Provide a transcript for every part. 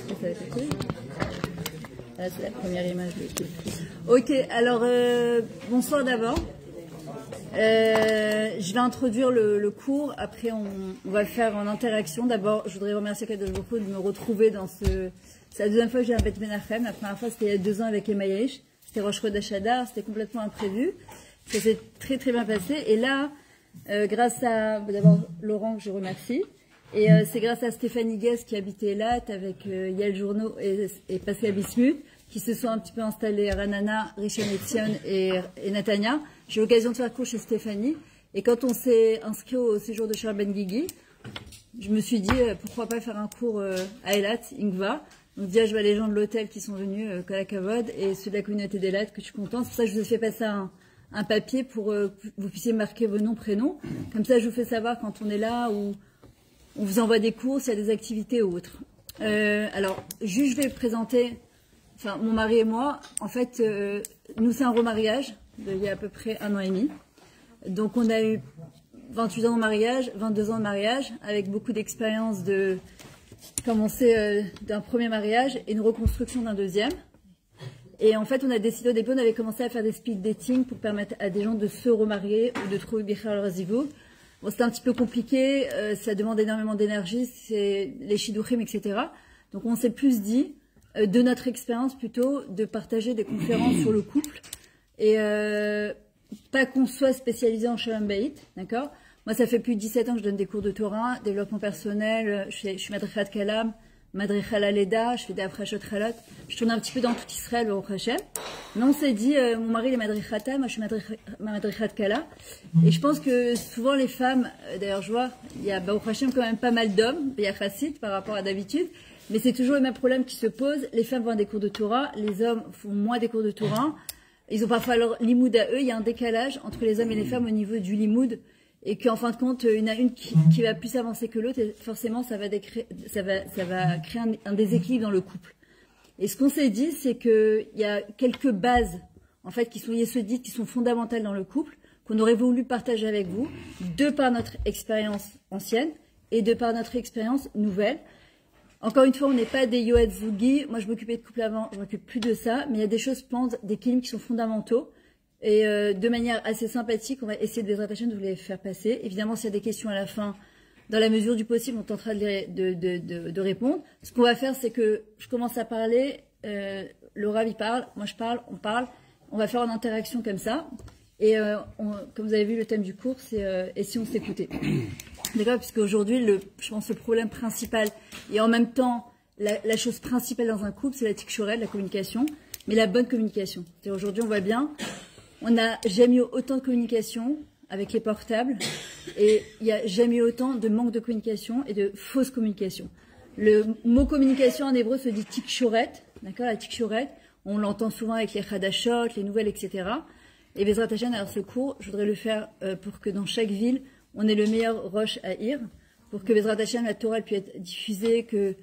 Ça va être cool. Là, c'est la première image de l'équipe. Ok, alors, bonsoir d'abord. Je vais introduire le cours. Après, on va le faire en interaction. D'abord, je voudrais remercier Kadosh Baruch Hu de me retrouver dans ce... C'est la deuxième fois que j'ai un Bet Menachem. La première fois, c'était il y a 2 ans avec Emma Yesh. C'était Rosh Chodesh Adar. C'était complètement imprévu. Ça s'est très très bien passé. Et là, grâce à d'abord Laurent que je remercie. Et c'est grâce à Stéphanie Guest qui habitait là avec Yael Journeau et Pascal Bismuth qui se sont un petit peu installés à Ranana, Rishon LeZion et Natania. J'ai eu l'occasion de faire cours chez Stéphanie. Et quand on s'est inscrit au séjour de Charles Ben Guigui, je me suis dit pourquoi pas faire un cours à Eilat, Ingva. Donc déjà je vois les gens de l'hôtel qui sont venus, Kolakavod, et ceux de la communauté d'Eilat que je suis contente. C'est pour ça que je vous ai fait passer un papier pour que vous puissiez marquer vos noms, prénoms. Comme ça je vous fais savoir quand on est là ou on vous envoie des cours, s'il y a des activités ou autres. Alors, juste je vais présenter, enfin mon mari et moi, en fait, nous c'est un remariage il y a à peu près 1 an et demi. Donc on a eu 28 ans de mariage, 22 ans de mariage, avec beaucoup d'expérience de commencer d'un premier mariage et une reconstruction d'un deuxième. Et en fait, on a décidé au début, on avait commencé à faire des speed dating pour permettre à des gens de se remarier ou de trouver Bichal Razivou. Bon, c'était un petit peu compliqué, ça demande énormément d'énergie, c'est les shidduchim, etc. Donc on s'est plus dit, de notre expérience plutôt, de partager des conférences sur le couple. Et pas qu'on soit spécialisé en Shalom Bayit, d'accord? Moi, ça fait plus de 17 ans que je donne des cours de Torah, développement personnel, je suis Madrichat Kalam, Madrichat Laleda, je fais des Afrashot Chalot, je tourne un petit peu dans tout Israël, au Hashem. Mais on s'est dit, mon mari il est Madrichata, moi je suis Madrichat Kala. Et je pense que souvent les femmes, d'ailleurs je vois, il y a au Hashem quand même pas mal d'hommes, il y a Chassid par rapport à d'habitude, mais c'est toujours le même problème qui se pose. Les femmes vont à des cours de Torah, les hommes font moins des cours de Torah. Ils ont parfois leur limoud à eux, il y a un décalage entre les hommes et les femmes au niveau du limoud. Et qu'en fin de compte, il y en a une qui va plus avancer que l'autre, et forcément, ça va créer un déséquilibre dans le couple. Et ce qu'on s'est dit, c'est qu'il y a quelques bases, en fait, qui sont yesodites, qui sont fondamentales dans le couple, qu'on aurait voulu partager avec vous, de par notre expérience ancienne et de par notre expérience nouvelle. Encore une fois, on n'est pas des Yoed Zugi. Moi, je m'occupais de couple avant, je m'occupe plus de ça, mais il y a des choses, je pense, des kilim qui sont fondamentaux. Et de manière assez sympathique, on va essayer de les rattacher, de vous les faire passer. Évidemment, s'il y a des questions à la fin, dans la mesure du possible, on tentera de répondre. Ce qu'on va faire, c'est que je commence à parler, le Rav il parle, moi je parle, on va faire une interaction comme ça. Et comme vous avez vu, le thème du cours, c'est et si on s'écoutait. D'accord, puisque aujourd'hui, je pense le problème principal, et en même temps, la chose principale dans un couple, c'est la tikshorel, la communication, mais la bonne communication. Aujourd'hui, on voit bien. On n'a jamais eu autant de communication avec les portables et il n'y a jamais eu autant de manque de communication et de fausse communication. Le mot communication en hébreu se dit tikshoret, d'accord, la tikshoret, on l'entend souvent avec les chadashot, les nouvelles, etc. Et Bezrat Hashem, alors ce cours, je voudrais le faire pour que dans chaque ville, on ait le meilleur roche à ir, pour que Bezrat Hashem, la Torah puisse être diffusée, que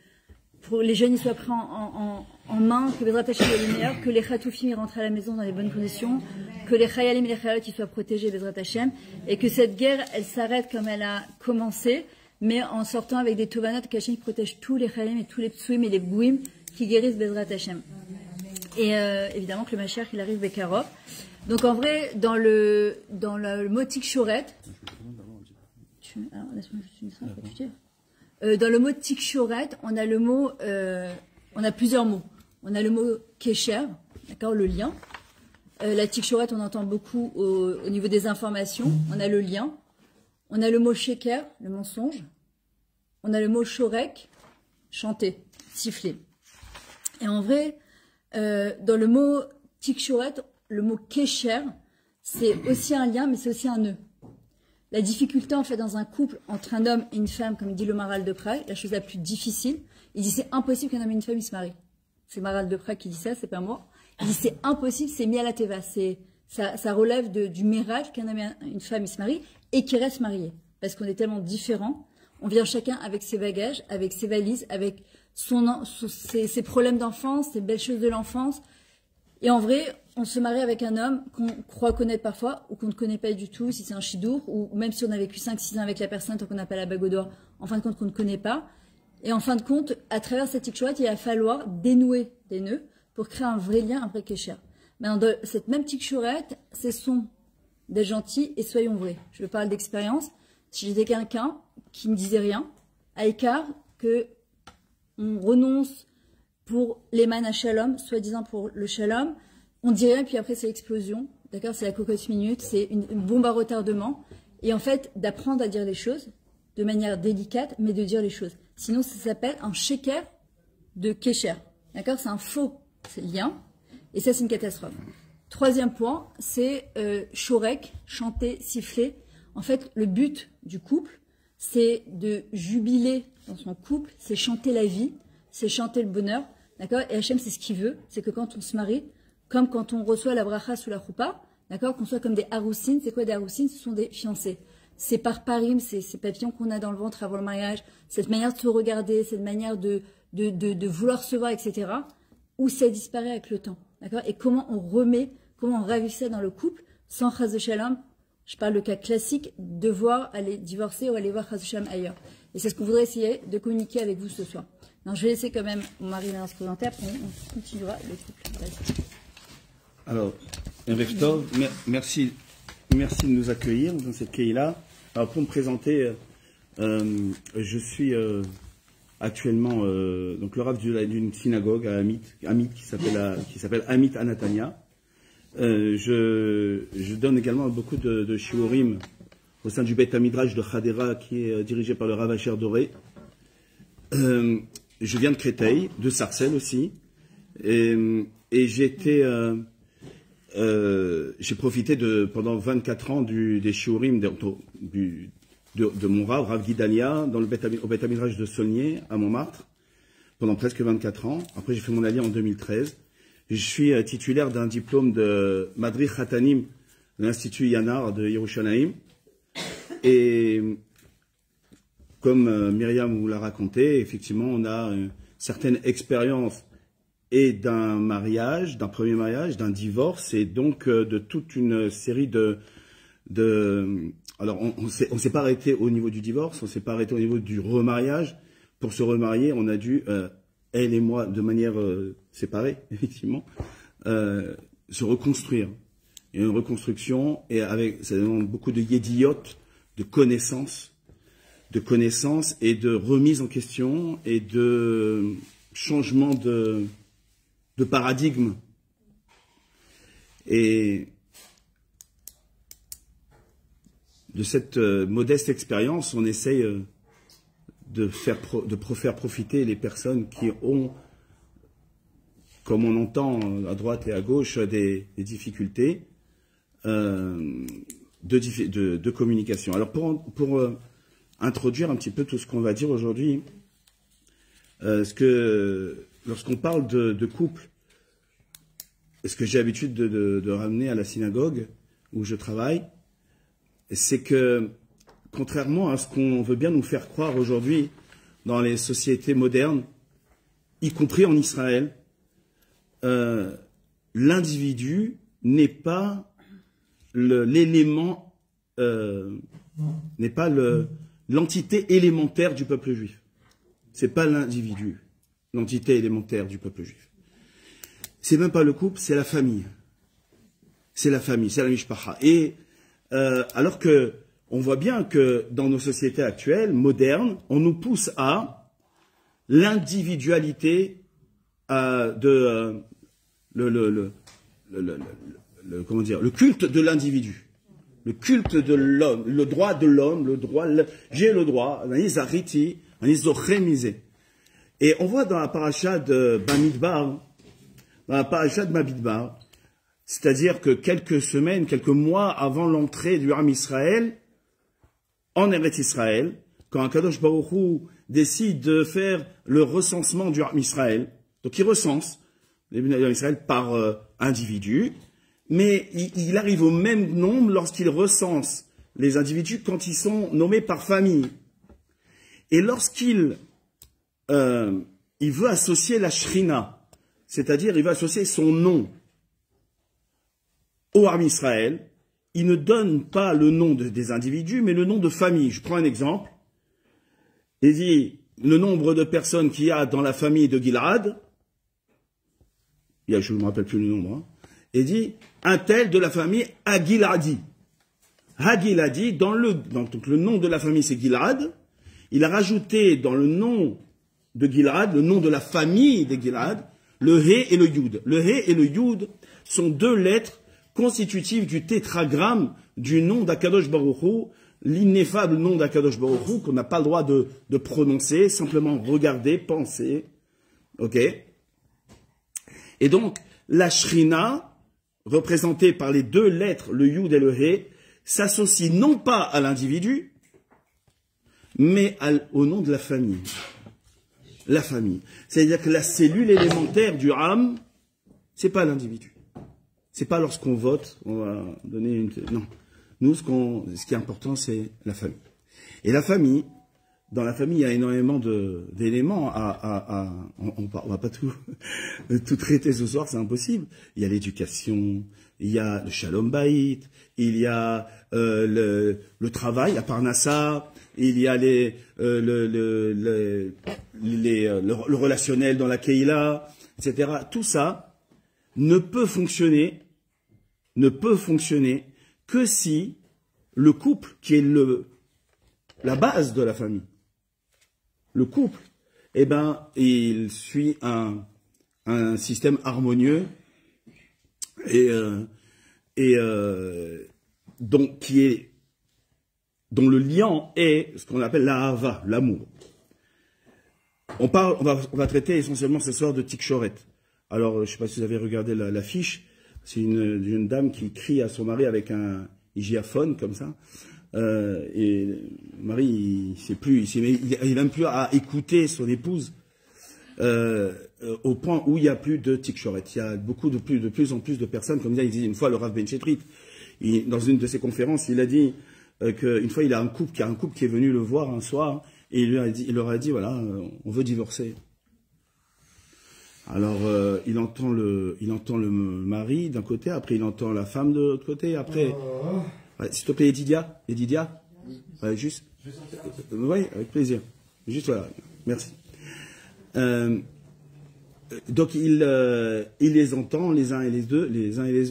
pour les jeunes, ils soient pris en main, que Bezrat Hashem soit le meilleur, que les chatoufim ils rentrent à la maison dans les bonnes conditions, que les chayalim et les chayalot ils soient protégés, Bezrat Hashem, et que cette guerre, elle s'arrête comme elle a commencé, mais en sortant avec des tovanot, qu'Hashem protège tous les chayalim et tous les psuim et les bouim qui guérissent Bezrat Hashem. Et évidemment que le Mashiach, il arrive Bekarov. Donc en vrai, dans le mot tikshoret, alors laisse-moi juste une seconde, je vais étudier. Dans le mot tikshoret, on a le mot, on a plusieurs mots. On a le mot kesher, d'accord, le lien. La tikshoret, on entend beaucoup au niveau des informations. On a le lien. On a le mot sheker, le mensonge. On a le mot shorek, chanter, siffler. Et en vrai, dans le mot tikshoret, le mot kesher, c'est aussi un lien, mais c'est aussi un nœud. La difficulté, en fait, dans un couple entre un homme et une femme, comme dit le Maral de Prague, la chose la plus difficile, il dit c'est impossible qu'un homme et une femme ils se marient. C'est Maral de Prague qui dit ça, c'est pas moi. Il dit c'est impossible, c'est mis à la teva. Ça relève du miracle qu'un homme et une femme ils se marient et qu'ils restent mariés. Parce qu'on est tellement différents. On vient chacun avec ses bagages, avec ses valises, avec ses problèmes d'enfance, ses belles choses de l'enfance. Et en vrai, on se marie avec un homme qu'on croit connaître parfois ou qu'on ne connaît pas du tout, si c'est un chidour, ou même si on a vécu 5-6 ans avec la personne tant qu'on n'a pas la bague au doigt, en fin de compte qu'on ne connaît pas. Et en fin de compte, à travers cette tikshouret, il va falloir dénouer des nœuds pour créer un vrai lien, un vrai kécher. Maintenant, de cette même tikshouret, ce sont des gentils et soyons vrais. Je parle d'expérience. Si j'étais quelqu'un qui ne disait rien, à écart que on renonce pour l'éman à shalom, soi-disant pour le shalom, on dit rien, puis après c'est l'explosion. D'accord, c'est la cocotte minute, c'est une bombe à retardement. Et en fait, d'apprendre à dire les choses de manière délicate, mais de dire les choses. Sinon, ça s'appelle un sheker de kécher. D'accord, c'est un faux lien. Et ça, c'est une catastrophe. Troisième point, c'est shorek, chanter, siffler. En fait, le but du couple, c'est de jubiler dans son couple, c'est chanter la vie, c'est chanter le bonheur. D'accord, et Hachem, c'est ce qu'il veut, c'est que quand on se marie, comme quand on reçoit la bracha sous la choupa, d'accord, qu'on soit comme des haroussines. C'est quoi des haroussines? Ce sont des fiancés. C'est par parim, c'est ces papillons qu'on a dans le ventre avant le mariage, cette manière de se regarder, cette manière de vouloir se voir, etc. Où ça disparaît avec le temps. D'accord? Et comment on remet, comment on ravive ça dans le couple, sans chas de shalom. Je parle le cas classique, devoir aller divorcer ou aller voir chas de shalom ailleurs. Et c'est ce qu'on voudrait essayer de communiquer avec vous ce soir. Donc, je vais laisser quand même mon mari se présenter, après on continuera le couple. Vas-y. Alors, Tov, merci de nous accueillir dans cette Keïla. Alors, pour me présenter, je suis actuellement donc le rav d'une synagogue à Amit qui s'appelle Amit Anatania. Je donne également beaucoup de shiurim au sein du Beit Midrash de Hadera qui est dirigé par le Rav Asher Doré. Je viens de Créteil, de Sarcelles aussi, et j'ai profité pendant 24 ans des shiurim de mon Rav Guidalia, au Beit Midrash de Saulnier, à Montmartre, pendant presque 24 ans. Après, j'ai fait mon allié en 2013. Je suis titulaire d'un diplôme de Madri Khatanim de l'Institut Yanar de Yerushalayim. Et comme Myriam vous l'a raconté, effectivement, on a une certaine expérience et d'un mariage, d'un premier mariage, d'un divorce, et donc de toute une série alors, on s'est pas arrêté au niveau du divorce, on s'est pas arrêté au niveau du remariage. Pour se remarier, on a dû, elle et moi, de manière séparée, effectivement, se reconstruire. Il y a une reconstruction, et ça demande beaucoup de yédiotes, de connaissances et de remise en question, et de changement de paradigme. Et de cette modeste expérience, on essaye de faire profiter les personnes qui ont, comme on entend à droite et à gauche, des difficultés de communication. Alors pour introduire un petit peu tout ce qu'on va dire aujourd'hui, lorsqu'on parle de couple, ce que j'ai l'habitude de ramener à la synagogue où je travaille, c'est que, contrairement à ce qu'on veut bien nous faire croire aujourd'hui dans les sociétés modernes, y compris en Israël, l'individu n'est pas l'élément, n'est pas l'entité élémentaire du peuple juif. C'est pas l'individu, l'entité élémentaire du peuple juif. C'est même pas le couple, c'est la famille. C'est la famille, c'est la mishpacha. Et alors que on voit bien que dans nos sociétés actuelles, modernes, on nous pousse à l'individualité le culte de l'individu, le culte de l'homme, le droit de l'homme, j'ai le droit, et on voit dans la paracha de Bamidbar, c'est-à-dire que quelques semaines, quelques mois avant l'entrée du Ham Israël, en Eretz Israël, quand Akadosh Baruch Hu décide de faire le recensement du Ham Israël, donc il recense les Ham Israël par individu, mais il arrive au même nombre lorsqu'il recense les individus quand ils sont nommés par famille. Et lorsqu'il il veut associer la Shrina, c'est-à-dire il veut associer son nom au Ham Israël, il ne donne pas le nom des individus, mais le nom de famille. Je prends un exemple. Il dit, le nombre de personnes qu'il y a dans la famille de Gilad, je ne me rappelle plus le nombre, hein, et dit un tel de la famille Hagiladi. Hagiladi, donc le nom de la famille c'est Gilad, il a rajouté dans le nom de Gilad, le nom de la famille de Gilad, le He et le Yud. Le He et le Yud sont deux lettres constitutives du tétragramme du nom d'Akadosh Baruch Hu, l'ineffable nom d'Akadosh Baruch Hu, qu'on n'a pas le droit de prononcer, simplement regarder, penser. Ok? Et donc, la Shrina, représentée par les deux lettres, le Yud et le He, s'associe non pas à l'individu, mais au nom de la famille. La famille. C'est-à-dire que la cellule élémentaire du Ham, c'est pas l'individu. C'est pas lorsqu'on vote, on va donner une... Non. Nous, ce qui est important, c'est la famille. Et la famille, dans la famille, il y a énormément d'éléments on va pas tout traiter ce soir, c'est impossible. Il y a l'éducation, il y a le shalom bayit, il y a le travail à Parnassa, il y a le relationnel dans la Keila, etc. Tout ça ne peut fonctionner que si le couple, qui est la base de la famille, le couple, eh ben, il suit un système harmonieux dont le lien est ce qu'on appelle l'ahava, l'amour. On va traiter essentiellement ce soir de Tikshoret. Alors, je ne sais pas si vous avez regardé l'affiche, c'est une dame qui crie à son mari avec un hygiaphone comme ça. Et le mari, il n'aime plus à écouter son épouse au point où il n'y a plus de Tikshoret. Il y a de plus en plus de personnes, comme il dit une fois le Rav Ben Chetrit, dans une de ses conférences, il a dit qu'une fois il y a un couple qui est venu le voir un soir et il leur a dit voilà, on veut divorcer. Alors il entend le mari d'un côté, après il entend la femme de l'autre côté, après ouais, s'il te plaît Edidia, ouais, juste oui, avec plaisir, juste voilà, merci. Donc il les entend les uns et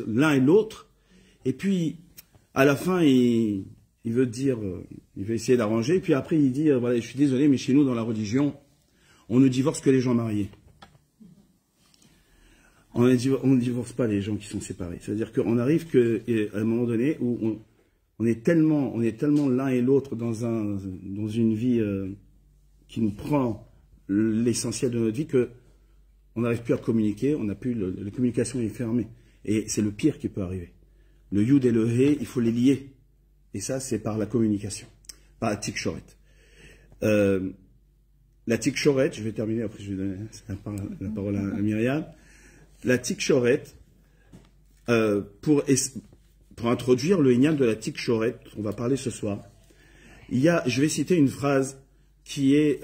l'un et l'autre, et puis à la fin il veut dire, il veut essayer d'arranger, puis après il dit voilà, je suis désolé mais chez nous dans la religion on ne divorce que les gens mariés. On ne divorce pas les gens qui sont séparés. C'est-à-dire qu'on arrive à un moment donné où on est tellement l'un et l'autre dans une vie qui nous prend l'essentiel de notre vie que on n'arrive plus à communiquer, la communication est fermée. Et c'est le pire qui peut arriver. Le Yud et le He, il faut les lier. Et ça, c'est par la communication, par la Tikshoret. La Tikshoret, je vais terminer, après je vais donner la parole à Myriam. La Tikshoret, pour introduire le Inyan de la Tikshoret, on va parler ce soir, je vais citer une phrase qui est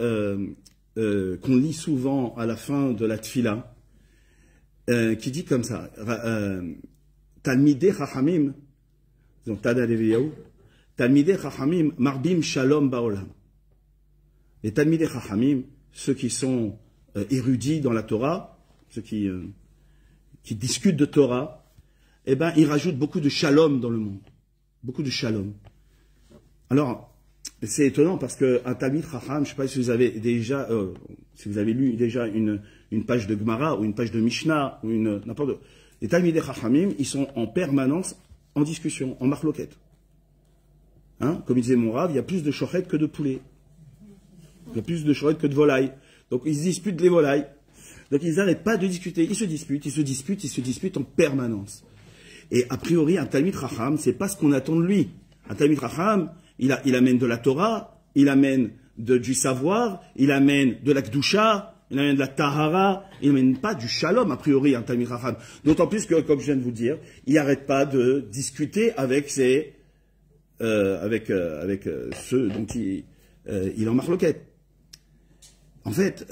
qu'on lit souvent à la fin de la Tfila, qui dit comme ça, Talmidei Chachamim, donc Tada Leviyahu, Talmidei Chachamim Marbim Shalom Baolam. Les Talmidei Chachamim, ceux qui sont érudits dans la Torah, ceux qui discutent de Torah, eh ben, ils rajoutent beaucoup de shalom dans le monde. Beaucoup de shalom. Alors, c'est étonnant parce qu'un Talmid Chacham, je ne sais pas si vous avez déjà, si vous avez lu déjà une page de Gemara ou une page de Mishnah ou n'importe. Les Talmidei Chachamim, ils sont en permanence en discussion, en marloquette. Hein? Comme il disait mon Rav, il y a plus de shochet que de poulet. Il y a plus de shochet que de volailles. Donc ils se disputent les volailles. Donc ils n'arrêtent pas de discuter, ils se disputent en permanence. Et a priori, un Talmid Chacham, c'est pas ce qu'on attend de lui. Un Talmid Chacham, il amène de la Torah, il amène du savoir, il amène de la Kedusha, il amène de la Tahara, il n'amène pas du Shalom, a priori, un Talmid Chacham. D'autant plus que, comme je viens de vous dire, il n'arrête pas de discuter avec ceux dont il en marloquette. En fait,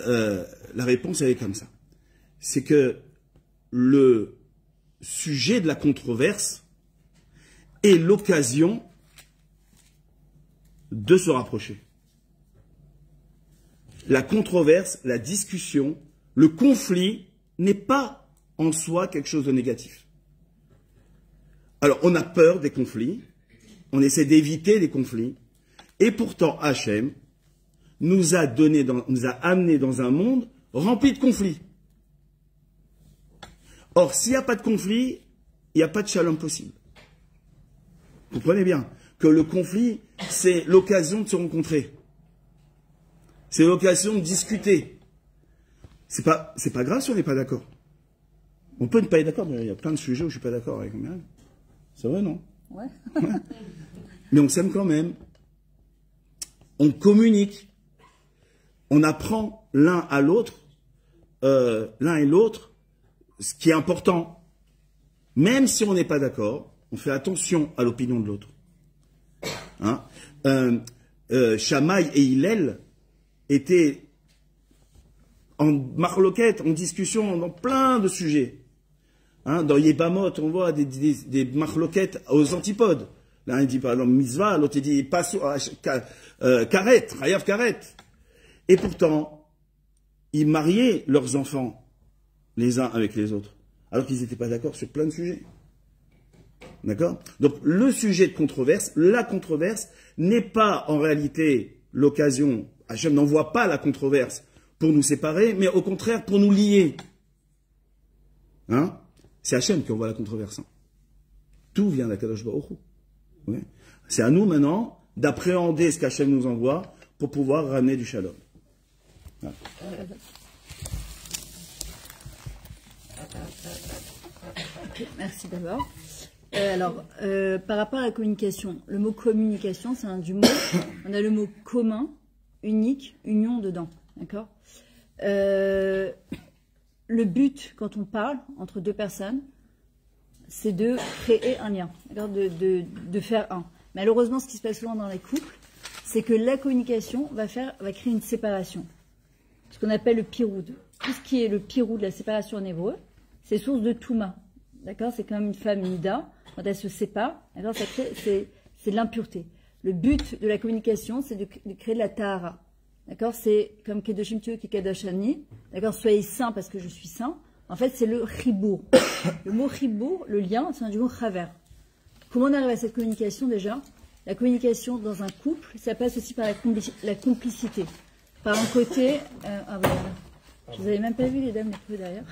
la réponse, elle est comme ça. C'est que le sujet de la controverse est l'occasion de se rapprocher. la controverse, la discussion, le conflit n'est pas en soi quelque chose de négatif. Alors, on a peur des conflits, on essaie d'éviter les conflits, et pourtant Hachem nous a amené dans un monde rempli de conflits. Or, s'il n'y a pas de conflit, il n'y a pas de shalom possible. Vous comprenez bien que le conflit, c'est l'occasion de se rencontrer. C'est l'occasion de discuter. C'est pas grave si on n'est pas d'accord. On peut ne pas être d'accord, mais il y a plein de sujets où je ne suis pas d'accord avec Myriam. C'est vrai, non? Ouais. Mais on s'aime quand même. On communique. On apprend l'un à l'autre, l'un et l'autre, ce qui est important. Même si on n'est pas d'accord, on fait attention à l'opinion de l'autre. Hein? Shammai et Hillel étaient en marloquette, en discussion dans plein de sujets. Hein? Dans Yebamot, on voit des marloquettes aux antipodes. L'un dit par exemple mitzvah, l'autre dit karet, chayav karet. Et pourtant, ils mariaient leurs enfants les uns avec les autres, alors qu'ils n'étaient pas d'accord sur plein de sujets. D'accord? Donc, le sujet de controverse, la controverse, n'est pas en réalité l'occasion, Hachem n'envoie pas la controverse pour nous séparer, mais au contraire pour nous lier. Hein? C'est Hachem qui envoie la controverse. Hein. Tout vient d'Akadosh Baruch Hu. Oui. C'est à nous maintenant d'appréhender ce qu'Hachem nous envoie pour pouvoir ramener du shalom. Voilà. Okay, merci d'abord. Par rapport à la communication, le mot communication, c'est un du mot. On a le mot commun, unique, union dedans. D'accord? Le but, quand on parle entre deux personnes, c'est de créer un lien, de faire un. Malheureusement, ce qui se passe souvent dans les couples, c'est que la communication va créer une séparation. Ce qu'on appelle le piroud. Tout ce qui est le piroud de la séparation en hébreu, c'est source de touma. D'accord? C'est comme une femme nida, quand elle se sépare, c'est de l'impureté. Le but de la communication, c'est de créer de la tahara. D'accord? C'est comme Kedoshim Tio qui Kadoshani. D'accord? Soyez saints parce que je suis saint. En fait, c'est le chibour. Le mot chibour, le lien, c'est un du mot chaver. Comment on arrive à cette communication déjà? La communication dans un couple, ça passe aussi par la complicité. Par un côté... je vous avais même pas vu les dames les peu derrière.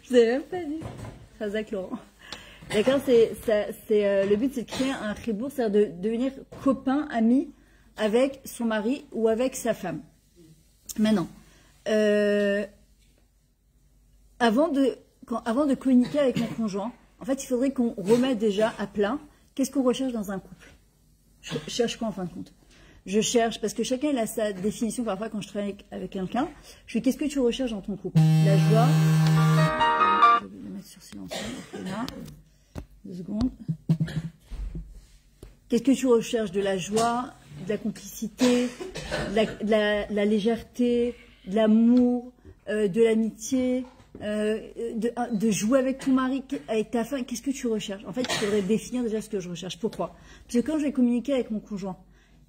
Je vous avais même pas vu. Razak Laurent. D'accord, le but c'est de créer un chibour, c'est-à-dire de devenir copain, ami avec son mari ou avec sa femme. Maintenant, avant de communiquer avec mon conjoint, en fait, il faudrait qu'on remette déjà à plat qu'est-ce qu'on recherche dans un couple. Je cherche quoi en fin de compte? Je cherche, parce que chacun a sa définition, parfois quand je travaille avec quelqu'un, je dis qu'est-ce que tu recherches dans ton couple? La joie. Je vais le mettre sur silencieux. Là. 2 secondes. Qu'est-ce que tu recherches? De la joie, de la complicité, de la légèreté, de l'amour, de l'amitié, de jouer avec ton mari, avec ta femme. Qu'est-ce que tu recherches? En fait, il faudrait définir déjà ce que je recherche. Pourquoi? Parce que quand je vais communiquer avec mon conjoint,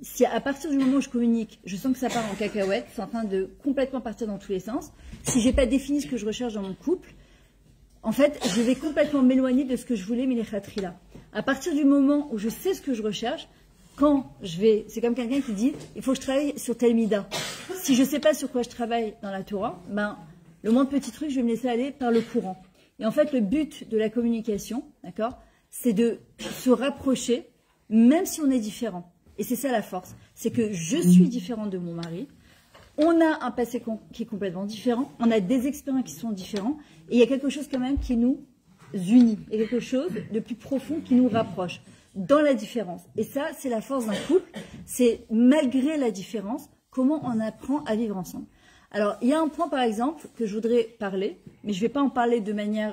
si à partir du moment où je communique, je sens que ça part en cacahuète, c'est en train de complètement partir dans tous les sens, si j'ai pas défini ce que je recherche dans mon couple, en fait, je vais complètement m'éloigner de ce que je voulais, mais les khatrila. À partir du moment où je sais ce que je recherche, quand je vais, c'est comme quelqu'un qui dit, il faut que je travaille sur tel mida. Si je sais pas sur quoi je travaille dans la Torah, ben, le moins de petits trucs, je vais me laisser aller par le courant. Et en fait, le but de la communication, d'accord, c'est de se rapprocher, même si on est différent. Et c'est ça la force, c'est que je suis différente de mon mari, on a un passé qui est complètement différent, on a des expériences qui sont différents, et il y a quelque chose quand même qui nous unit, il y a quelque chose de plus profond qui nous rapproche dans la différence. Et ça, c'est la force d'un couple, c'est malgré la différence, comment on apprend à vivre ensemble. Alors, il y a un point par exemple que je voudrais parler, mais je ne vais pas en parler de manière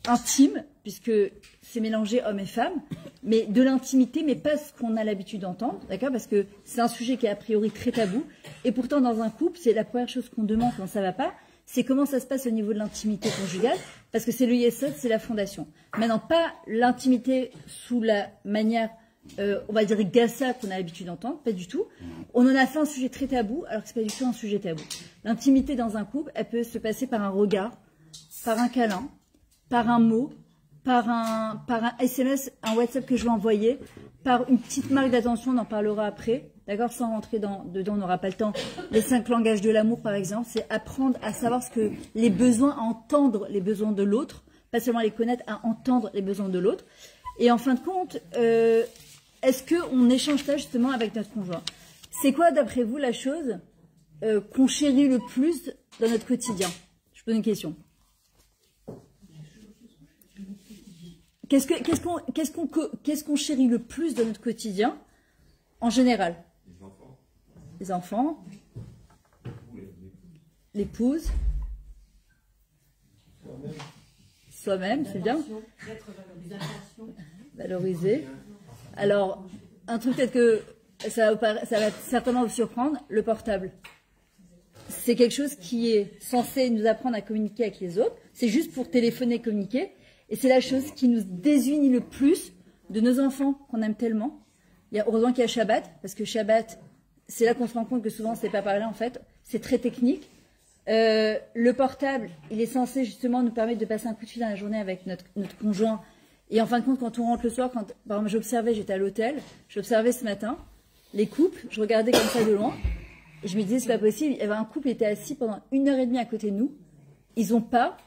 intime, puisque c'est mélangé hommes et femmes, mais de l'intimité, mais pas ce qu'on a l'habitude d'entendre, d'accord? Parce que c'est un sujet qui est a priori très tabou, et pourtant dans un couple, c'est la première chose qu'on demande quand ça ne va pas, c'est comment ça se passe au niveau de l'intimité conjugale, parce que c'est le yesod, c'est la fondation. Maintenant, pas l'intimité sous la manière on va dire gassa qu'on a l'habitude d'entendre, pas du tout. On en a fait un sujet très tabou, alors que c'est pas du tout un sujet tabou. L'intimité dans un couple, elle peut se passer par un regard, par un câlin, par un mot, par un SMS, un WhatsApp que je vais envoyer, par une petite marque d'attention, on en parlera après, d'accord, sans rentrer dedans, on n'aura pas le temps. Les 5 langages de l'amour, par exemple, c'est apprendre à savoir les besoins, à entendre les besoins de l'autre, pas seulement les connaître, à entendre les besoins de l'autre. Et en fin de compte, est-ce qu'on échange ça justement avec notre conjoint? C'est quoi, d'après vous, la chose qu'on chérit le plus dans notre quotidien? Je pose une question. Qu'est-ce qu'on chérit le plus dans notre quotidien, en général? Les enfants. L'épouse. Soi-même, c'est bien. Valoriser. Alors, un truc peut-être que ça va certainement vous surprendre, le portable. C'est quelque chose qui est censé nous apprendre à communiquer avec les autres. C'est juste pour téléphoner, communiquer. Et c'est la chose qui nous désunit le plus de nos enfants qu'on aime tellement. Heureusement qu'il y a Shabbat, parce que Shabbat, c'est là qu'on se rend compte que souvent, c'est pas par là, en fait. C'est très technique. Le portable, il est censé justement nous permettre de passer un coup de fil dans la journée avec notre conjoint. Et en fin de compte, quand on rentre le soir, par exemple, j'observais, j'étais à l'hôtel, j'observais ce matin les couples, je regardais comme ça de loin, et je me disais, c'est pas possible. Il y avait un couple qui était assis pendant 1h30 à côté de nous. Ils n'ont pas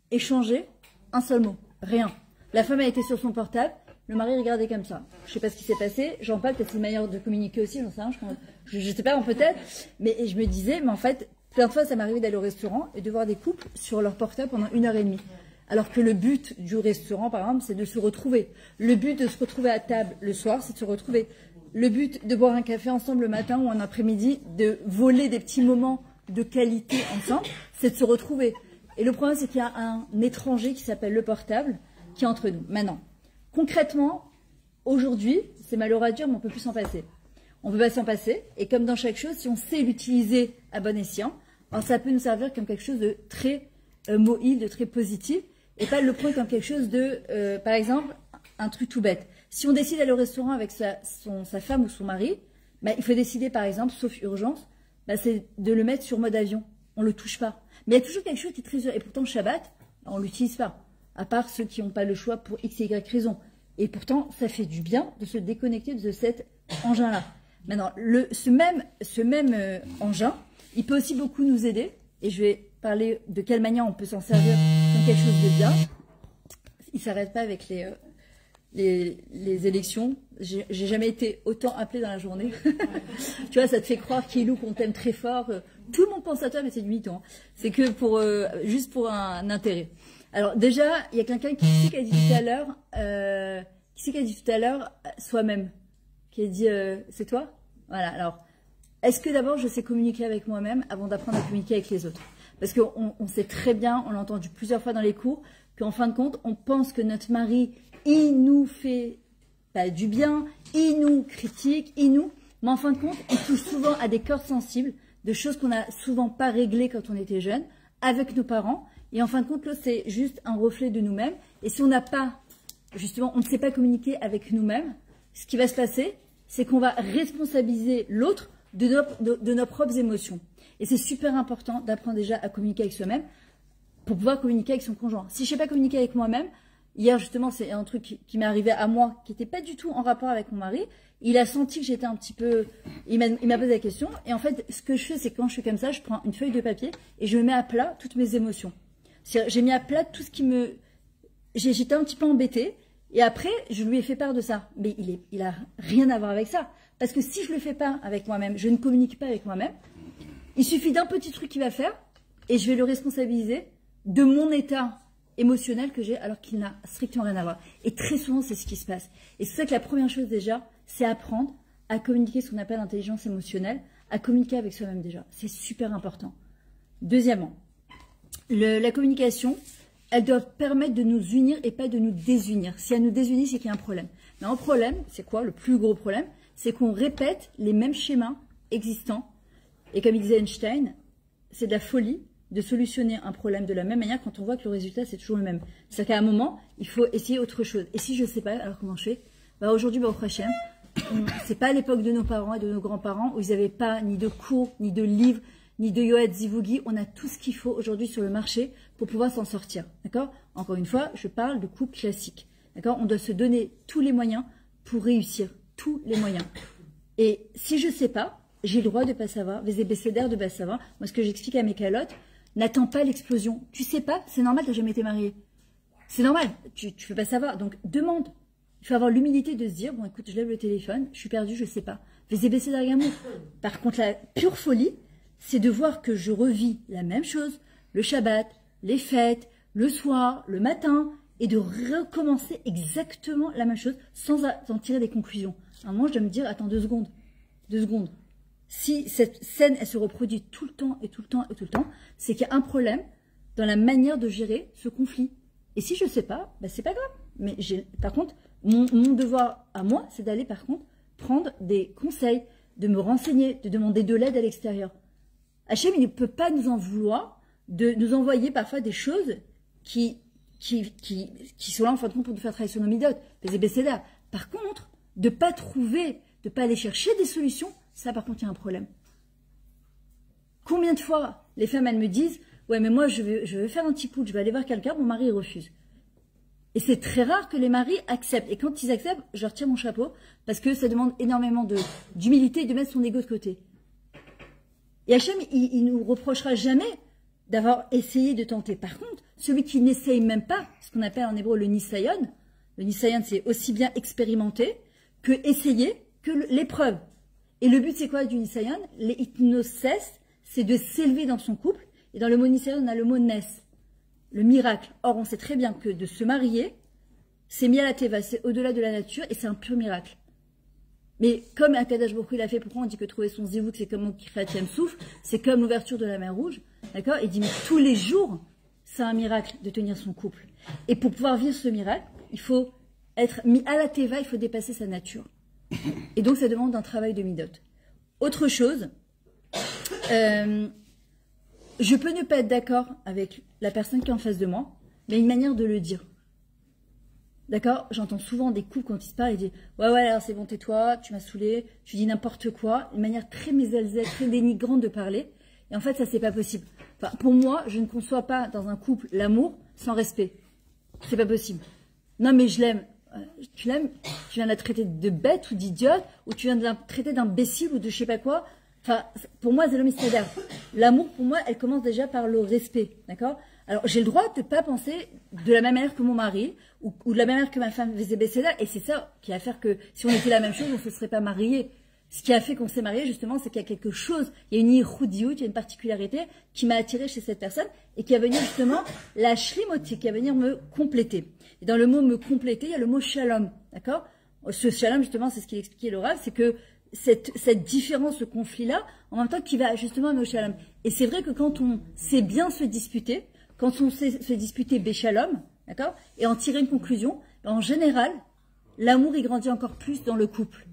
échangé un seul mot. Rien. La femme a été sur son portable, le mari regardait comme ça. Je sais pas ce qui s'est passé, j'en parle, peut-être c'est une manière de communiquer aussi, j'en sais rien, je sais pas, peut-être, mais je me disais, mais en fait, plein de fois ça m'arrivait d'aller au restaurant et de voir des couples sur leur portable pendant 1h30. Alors que le but du restaurant, par exemple, c'est de se retrouver. Le but de se retrouver à table le soir, c'est de se retrouver. Le but de boire un café ensemble le matin ou un après-midi, de voler des petits moments de qualité ensemble, c'est de se retrouver. Et le problème, c'est qu'il y a un étranger qui s'appelle le portable qui est entre nous. Maintenant, concrètement, aujourd'hui, c'est malheureux à dire, mais on ne peut plus s'en passer. On ne peut pas s'en passer. Et comme dans chaque chose, si on sait l'utiliser à bon escient, alors ça peut nous servir comme quelque chose de très moïl, de très positif, et pas le prendre comme quelque chose de, par exemple, un truc tout bête. Si on décide d'aller au restaurant avec sa femme ou son mari, bah, il faut décider, par exemple, sauf urgence, bah, c'est de le mettre sur mode avion. On ne le touche pas. Mais il y a toujours quelque chose qui est très dur. Et pourtant, Shabbat, on ne l'utilise pas. À part ceux qui n'ont pas le choix pour X et Y raison. Et pourtant, ça fait du bien de se déconnecter de cet engin-là. Maintenant, ce même engin, il peut aussi beaucoup nous aider. Et je vais parler de quelle manière on peut s'en servir comme quelque chose de bien. Il ne s'arrête pas avec les élections. J'ai jamais été autant appelée dans la journée. Tu vois, ça te fait croire, Kilou, qu'on t'aime très fort. Tout le monde pense à toi, mais c'est du mytho. Hein. C'est que juste pour un intérêt. Alors déjà, il y a quelqu'un qui a dit tout à l'heure, soi-même, qui a dit, c'est toi? Voilà. Alors, est-ce que d'abord je sais communiquer avec moi-même avant d'apprendre à communiquer avec les autres? Parce qu'on sait très bien, on l'a entendu plusieurs fois dans les cours, qu'en fin de compte, on pense que notre mari, il nous fait pas du bien, il nous critique, mais en fin de compte, il touche souvent à des cordes sensibles, de choses qu'on n'a souvent pas réglées quand on était jeune, avec nos parents. Et en fin de compte, là, c'est juste un reflet de nous-mêmes. Et si on n'a pas, justement, on ne sait pas communiquer avec nous-mêmes, ce qui va se passer, c'est qu'on va responsabiliser l'autre de nos propres émotions. Et c'est super important d'apprendre déjà à communiquer avec soi-même pour pouvoir communiquer avec son conjoint. Si je ne sais pas communiquer avec moi-même, hier justement, c'est un truc qui m'est arrivé à moi, qui n'était pas du tout en rapport avec mon mari. Il a senti que j'étais un petit peu... Il m'a posé la question. Et en fait, ce que je fais, c'est que quand je suis comme ça, je prends une feuille de papier et je mets à plat toutes mes émotions. J'ai mis à plat tout ce qui me... J'étais un petit peu embêtée. Et après, je lui ai fait part de ça. Mais il a rien à voir avec ça. Parce que si je le fais pas avec moi-même, je ne communique pas avec moi-même, il suffit d'un petit truc qu'il va faire et je vais le responsabiliser de mon état émotionnel que j'ai alors qu'il n'a strictement rien à voir. Et très souvent, c'est ce qui se passe. Et c'est ça que la première chose déjà, c'est apprendre à communiquer ce qu'on appelle l'intelligence émotionnelle, à communiquer avec soi-même déjà. C'est super important. Deuxièmement, la communication, elle doit permettre de nous unir et pas de nous désunir. Si elle nous désunit, c'est qu'il y a un problème. Mais un problème, c'est quoi? Le plus gros problème, c'est qu'on répète les mêmes schémas existants. Et comme il disait Einstein, c'est de la folie de solutionner un problème de la même manière quand on voit que le résultat, c'est toujours le même. C'est-à-dire qu'à un moment, il faut essayer autre chose. Et si je ne sais pas, alors comment je fais? Bah, aujourd'hui, bah, au Hachem, c'est pas l'époque de nos parents et de nos grands-parents où ils n'avaient pas ni de cours, ni de livres, ni de Yoed Zivougi. On a tout ce qu'il faut aujourd'hui sur le marché pour pouvoir s'en sortir. D'accord? Encore une fois, je parle de couple classique. D'accord? On doit se donner tous les moyens pour réussir. Tous les moyens. Et si je sais pas, j'ai le droit de pas savoir, les épaisseurs de pas savoir. Moi, ce que j'explique à mes calottes, n'attends pas l'explosion. Tu sais pas, c'est normal, t'as jamais été marié. C'est normal, tu peux pas savoir. Donc, demande. Il faut avoir l'humilité de se dire, bon, écoute, je lève le téléphone, je suis perdu, je sais pas. Les épaisseurs d'amour. Par contre, la pure folie, c'est de voir que je revis la même chose, le Shabbat, les fêtes, le soir, le matin, et de recommencer exactement la même chose sans en tirer des conclusions. À un moment, je dois me dire, attends 2 secondes. 2 secondes. Si cette scène, elle se reproduit tout le temps et tout le temps et tout le temps, c'est qu'il y a un problème dans la manière de gérer ce conflit. Et si je ne sais pas, ben c'est pas grave. Mais par contre, mon devoir à moi, c'est d'aller par contre prendre des conseils, de me renseigner, de demander de l'aide à l'extérieur. Hachem, il ne peut pas nous en vouloir de nous envoyer parfois des choses qui sont là en fin de compte pour nous faire travailler sur nos midotes, les ébécédas. Par contre, de ne pas trouver, de ne pas aller chercher des solutions, ça par contre il y a un problème. Combien de fois les femmes elles me disent « Ouais mais moi je veux faire un petit pout, je vais aller voir quelqu'un, mon mari il refuse ». Et c'est très rare que les maris acceptent. Et quand ils acceptent, je leur tire mon chapeau parce que ça demande énormément d'humilité et de mettre son ego de côté. Et Hachem, il nous reprochera jamais d'avoir essayé de tenter. Par contre, celui qui n'essaye même pas, ce qu'on appelle en hébreu le nisayon c'est aussi bien expérimenter que essayer que l'épreuve. Et le but c'est quoi du nisayon? Les hypnoses, c'est de s'élever dans son couple. Et dans le mot nisayon, on a le mot nes. Le miracle. Or, on sait très bien que de se marier, c'est mis à la teva, c'est au-delà de la nature et c'est un pur miracle. Mais comme Akadosh Baruch Hu, il a fait, pourquoi on dit que trouver son zivouk, c'est comme au Kriyat Souf, c'est comme l'ouverture de la mer Rouge, d'accord? Il dit, mais tous les jours, c'est un miracle de tenir son couple. Et pour pouvoir vivre ce miracle, il faut être mis à la teva, il faut dépasser sa nature. Et donc, ça demande un travail de midot. Autre chose, je peux ne pas être d'accord avec la personne qui est en face de moi, mais une manière de le dire. D'accord? J'entends souvent des couples quand ils se parlent et disent « Ouais, alors c'est bon, tais-toi, tu m'as saoulé, tu dis n'importe quoi. » Une manière très mésalzèle, très dénigrante de parler. Et en fait, ça, c'est pas possible. Enfin, pour moi, je ne conçois pas dans un couple l'amour sans respect. C'est pas possible. Non, mais je l'aime. Tu l'aimes? Tu viens de la traiter de bête ou d'idiote, ou tu viens de la traiter d'imbécile ou de je sais pas quoi. Enfin, pour moi, c'est l'homme mystère. L'amour, pour moi, elle commence déjà par le respect, d'accord? Alors, j'ai le droit de ne pas penser de la même manière que mon mari, ou de la même manière que ma femme faisait baisser là, et c'est ça qui va faire que, si on était la même chose, on ne se serait pas mariés. Ce qui a fait qu'on s'est mariés, justement, c'est qu'il y a quelque chose, il y a une iroudiout, il y a une particularité qui m'a attirée chez cette personne, et qui va venir justement la shlimoti, qui va venir me compléter. Et dans le mot me compléter, il y a le mot shalom, d'accord? Ce shalom, justement, c'est ce qu'il expliquait le Rav, c'est que cette différence, ce conflit-là, en même temps qui va justement amener au shalom. Et c'est vrai que quand on sait bien se disputer, quand on sait se disputer béchalom, d'accord, et en tirer une conclusion, en général, l'amour il grandit encore plus dans le couple.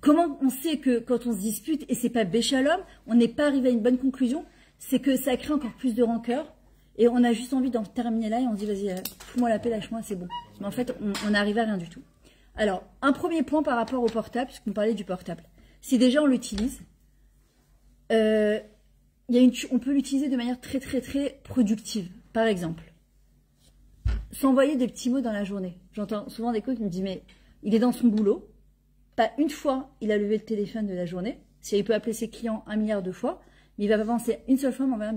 Comment on sait que quand on se dispute et c'est pas béchalom, on n'est pas arrivé à une bonne conclusion, c'est que ça crée encore plus de rancœur et on a juste envie d'en terminer là et on se dit vas-y, fous-moi la paix, lâche-moi, c'est bon. Mais en fait, on n'arrive à rien du tout. Alors, un premier point par rapport au portable, puisqu'on parlait du portable. Si déjà on l'utilise, on peut l'utiliser de manière très très très productive. Par exemple, s'envoyer des petits mots dans la journée. J'entends souvent des coachs qui me disent mais il est dans son boulot, pas une fois il a levé le téléphone de la journée, si il peut appeler ses clients 1 milliard de fois, mais il va pas penser une seule fois m'envoyer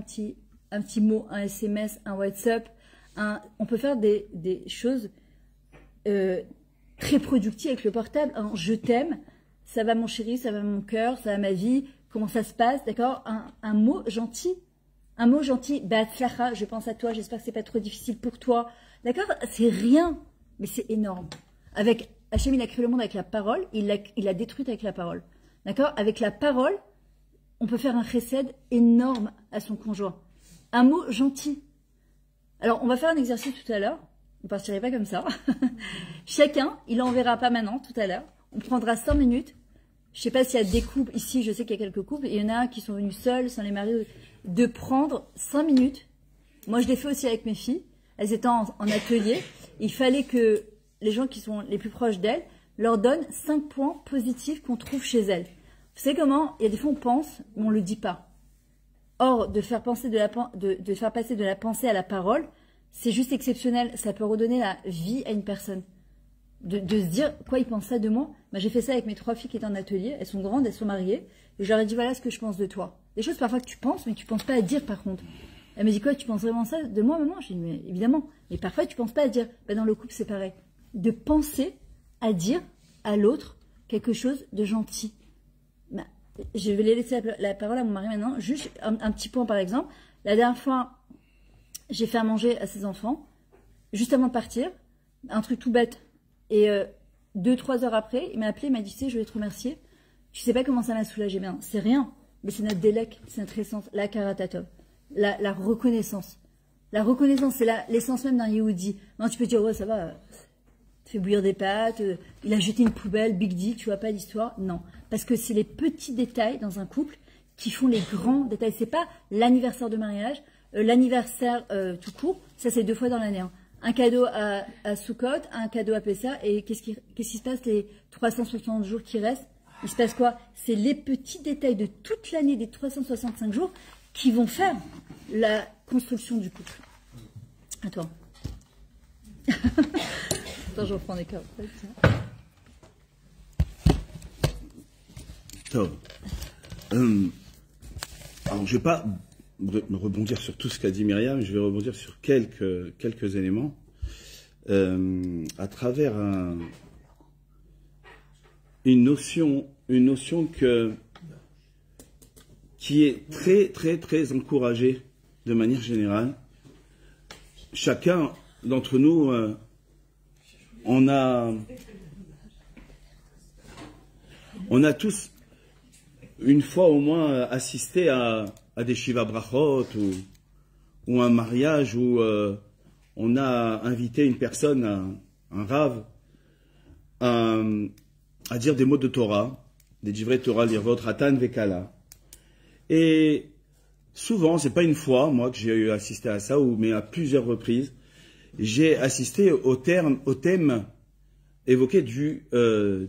un petit mot, un SMS, un WhatsApp, on peut faire des choses très productives avec le portable, je t'aime, ça va mon chéri, ça va mon cœur, ça va ma vie, comment ça se passe, d'accord, un mot gentil, je pense à toi, j'espère que c'est pas trop difficile pour toi, d'accord, c'est rien, mais c'est énorme. Avec Hachem, il a créé le monde avec la parole, il l'a détruite avec la parole, d'accord, avec la parole, on peut faire un chesed énorme à son conjoint, un mot gentil. Alors, on va faire un exercice tout à l'heure, on ne partirait pas comme ça, chacun, il enverra pas maintenant, tout à l'heure, on prendra 5 minutes. Je ne sais pas s'il y a des couples, ici je sais qu'il y a quelques couples, et il y en a qui sont venus seuls, sans les maris, de prendre 5 minutes. Moi je l'ai fait aussi avec mes filles, elles étaient en atelier, il fallait que les gens qui sont les plus proches d'elle leur donnent 5 points positifs qu'on trouve chez elle. Vous savez comment? Il y a des fois on pense, mais on ne le dit pas. Or, de faire passer de la pensée à la parole, c'est juste exceptionnel. Ça peut redonner la vie à une personne. De se dire, quoi, il pense ça de moi? Bah, j'ai fait ça avec mes 3 filles qui étaient en atelier. Elles sont grandes, elles sont mariées. Et je leur ai dit, voilà ce que je pense de toi. Des choses parfois que tu penses, mais que tu ne penses pas à dire par contre. Elle me dit, quoi, tu penses vraiment ça de moi, maman? J'ai dit, mais évidemment. Mais parfois, tu ne penses pas à dire. Bah, dans le couple, c'est pareil. De penser à dire à l'autre quelque chose de gentil. Bah, je vais laisser la parole à mon mari maintenant. Juste un petit point par exemple. La dernière fois, j'ai fait à manger à ses enfants, juste avant de partir. Un truc tout bête. Et 2-3 heures après, il m'a appelé, il m'a dit, tu sais, je voulais te remercier. Tu sais pas comment ça m'a soulagé. Bien, c'est rien. Mais c'est notre délec, c'est notre essence. La karatatov. La reconnaissance. La reconnaissance, c'est l'essence même d'un Yehudi. Non, tu peux dire, ouais, ça va. Fait bouillir des pâtes, il a jeté une poubelle, big deal, tu vois pas l'histoire. Non, parce que c'est les petits détails dans un couple qui font les grands détails. C'est pas l'anniversaire de mariage, l'anniversaire tout court, ça c'est 2 fois dans l'année. Hein. Un cadeau à Sukkot, un cadeau à Pessah, et qu'est-ce qui se passe les 360 jours qui restent? Il se passe quoi? C'est les petits détails de toute l'année, des 365 jours, qui vont faire la construction du couple. À toi. Attends, je reprends des cartes. Alors, je ne vais pas rebondir sur tout ce qu'a dit Myriam, je vais rebondir sur quelques éléments à travers une notion qui est très encouragée de manière générale. Chacun d'entre nous on a tous une fois au moins assisté à des Shiva Brachot ou un mariage où on a invité une personne, un Rav, à dire des mots de Torah, des Divrei Torah, Lirvot, Ratan, Vekala. Et souvent, c'est pas une fois, moi, que j'ai assisté à ça, mais à plusieurs reprises, j'ai assisté au thème évoqué du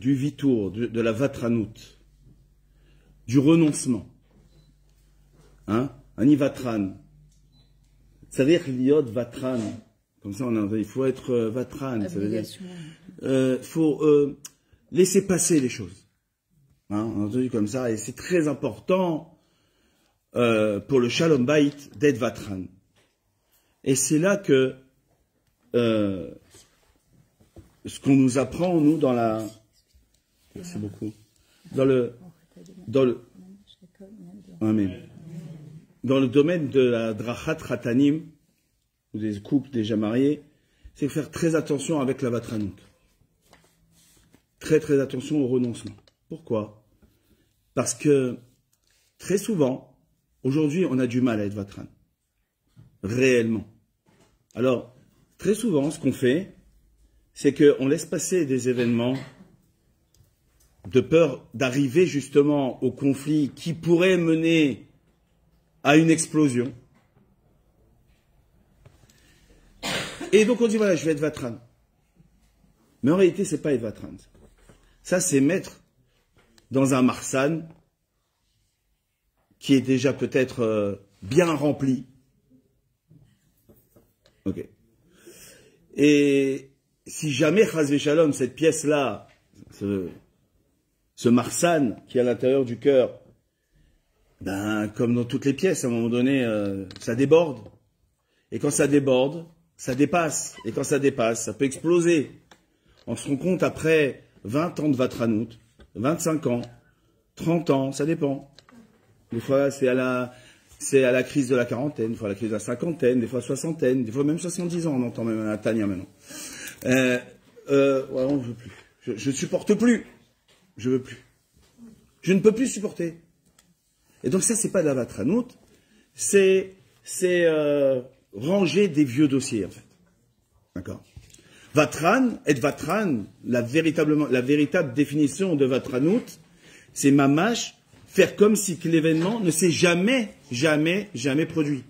vitour, de la vatranout, du renoncement. Hein? Anivatran. C'est-à-dire liot vatran. Comme ça, il faut être vatran. Ça veut dire, faut laisser passer les choses. Hein? On a entendu comme ça, et c'est très important pour le Shalom Bayit d'être vatran. Et c'est là que ce qu'on nous apprend, nous, dans la... Merci beaucoup. Dans le domaine de la drachat ratanim, ou des couples déjà mariés, c'est faire très attention avec la vatranout. Très attention au renoncement. Pourquoi? Parce que très souvent, aujourd'hui, on a du mal à être vatran. Réellement. Alors, très souvent, ce qu'on fait, c'est qu'on laisse passer des événements de peur d'arriver justement au conflit qui pourrait mener à une explosion. Et donc on dit, voilà, je vais être vatran. Mais en réalité, c'est pas être vatran. Ça, c'est mettre dans un marsan qui est déjà peut-être bien rempli. Ok. Et si jamais, chas v'shalom, cette pièce-là, ce marsan qui est à l'intérieur du cœur, ben, comme dans toutes les pièces, à un moment donné, ça déborde. Et quand ça déborde, ça dépasse. Et quand ça dépasse, ça peut exploser. On se rend compte après 20 ans de vatranout, 25 ans, 30 ans, ça dépend. Des fois, c'est à la crise de la quarantaine, des fois à la crise de la cinquantaine, des fois soixantaine, des fois même 70 ans, on entend même à Tania maintenant. Ouais, on ne veut plus. Je ne supporte plus. Je veux plus. Je ne peux plus supporter. Et donc ça, c'est pas de la vatranout, c'est ranger des vieux dossiers, en fait. D'accord? Vatran, être vatran, la véritable définition de vatranout, c'est mamash, faire comme si que l'événement ne s'est jamais produit.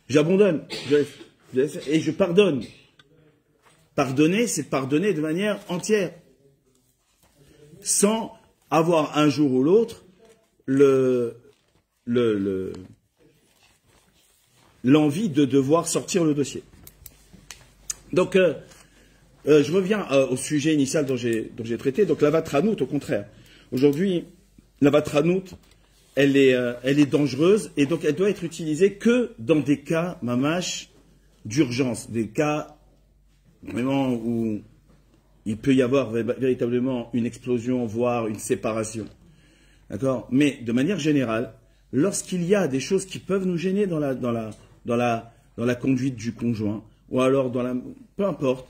J'abandonne, et je pardonne. Pardonner, c'est pardonner de manière entière. Sans avoir un jour ou l'autre l'envie de devoir sortir le dossier. Donc, je reviens au sujet initial dont j'ai traité. Donc, la vatranout, au contraire. Aujourd'hui, la vatranout, elle est dangereuse et donc elle doit être utilisée que dans des cas, mamash, d'urgence, des cas vraiment où il peut y avoir véritablement une explosion, voire une séparation. D'accord? Mais de manière générale, lorsqu'il y a des choses qui peuvent nous gêner dans la conduite du conjoint, ou alors peu importe,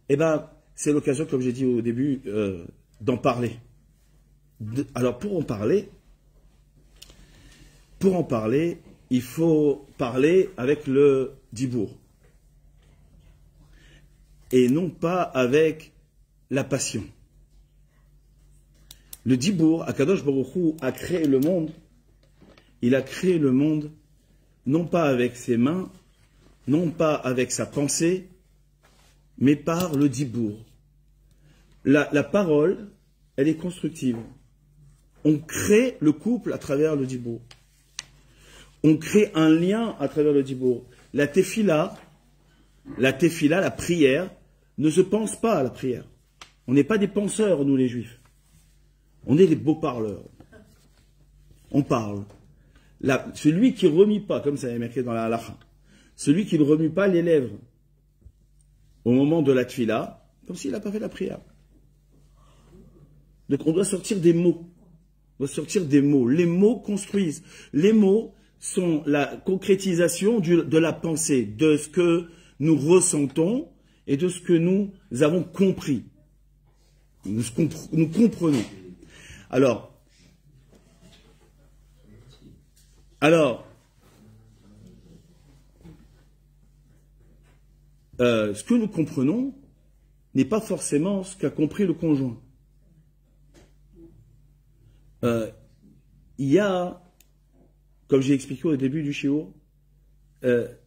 eh ben, c'est l'occasion, comme j'ai dit au début, d'en parler. Alors, pour en parler, il faut parler avec le dibour. Et non pas avec la passion. Le dibour, Akadosh Baruch Hu a créé le monde. Il a créé le monde non pas avec ses mains, non pas avec sa pensée, mais par le dibour. La parole, elle est constructive. On crée le couple à travers le dibour. On crée un lien à travers le dibour. La tefila, la prière, ne se pense pas à la prière. On n'est pas des penseurs, nous les juifs. On est des beaux parleurs. On parle. Celui qui ne remue pas, comme ça est marqué dans la halakha, celui qui ne remue pas les lèvres au moment de la tefila, comme s'il n'a pas fait la prière. Donc on doit sortir des mots. On doit sortir des mots. Les mots construisent. Les mots sont la concrétisation de la pensée, de ce que nous ressentons et de ce que nous avons compris. Nous comprenons. Alors, ce que nous comprenons n'est pas forcément ce qu'a compris le conjoint. Il y a, comme j'ai expliqué au début du shiur, le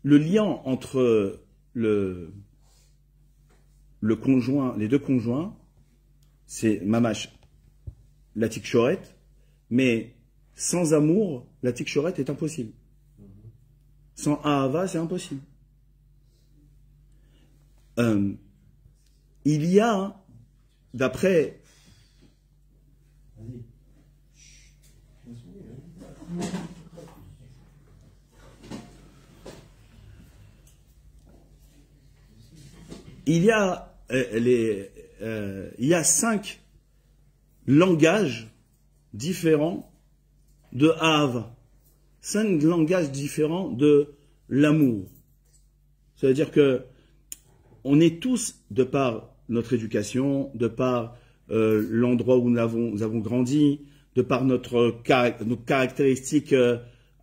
lien entre le conjoint, les deux conjoints, c'est mamash, la tikshoret, mais sans amour, la tikshoret est impossible. Sans ahava, c'est impossible. Il y a, d'après il y a 5 langages différents de Ahava. 5 langages différents de l'amour. Ça veut dire que on est tous, de par notre éducation, de par l'endroit où nous avons grandi, de par nos caractéristiques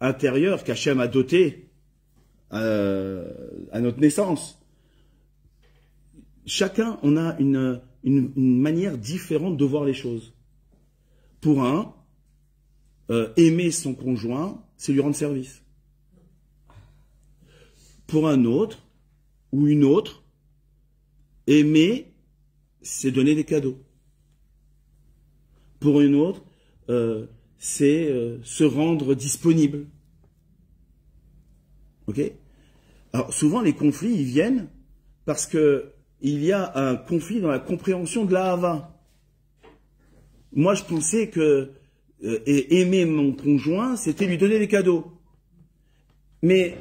intérieures qu'Hachem a dotées à notre naissance. Chacun, on a une manière différente de voir les choses. Pour un, aimer son conjoint, c'est lui rendre service. Pour un autre, ou une autre, aimer, c'est donner des cadeaux. Pour une autre, c'est se rendre disponible. Ok? Alors, souvent, les conflits, ils viennent parce que il y a un conflit dans la compréhension de l'ahava. Moi, je pensais que aimer mon conjoint, c'était lui donner des cadeaux. Mais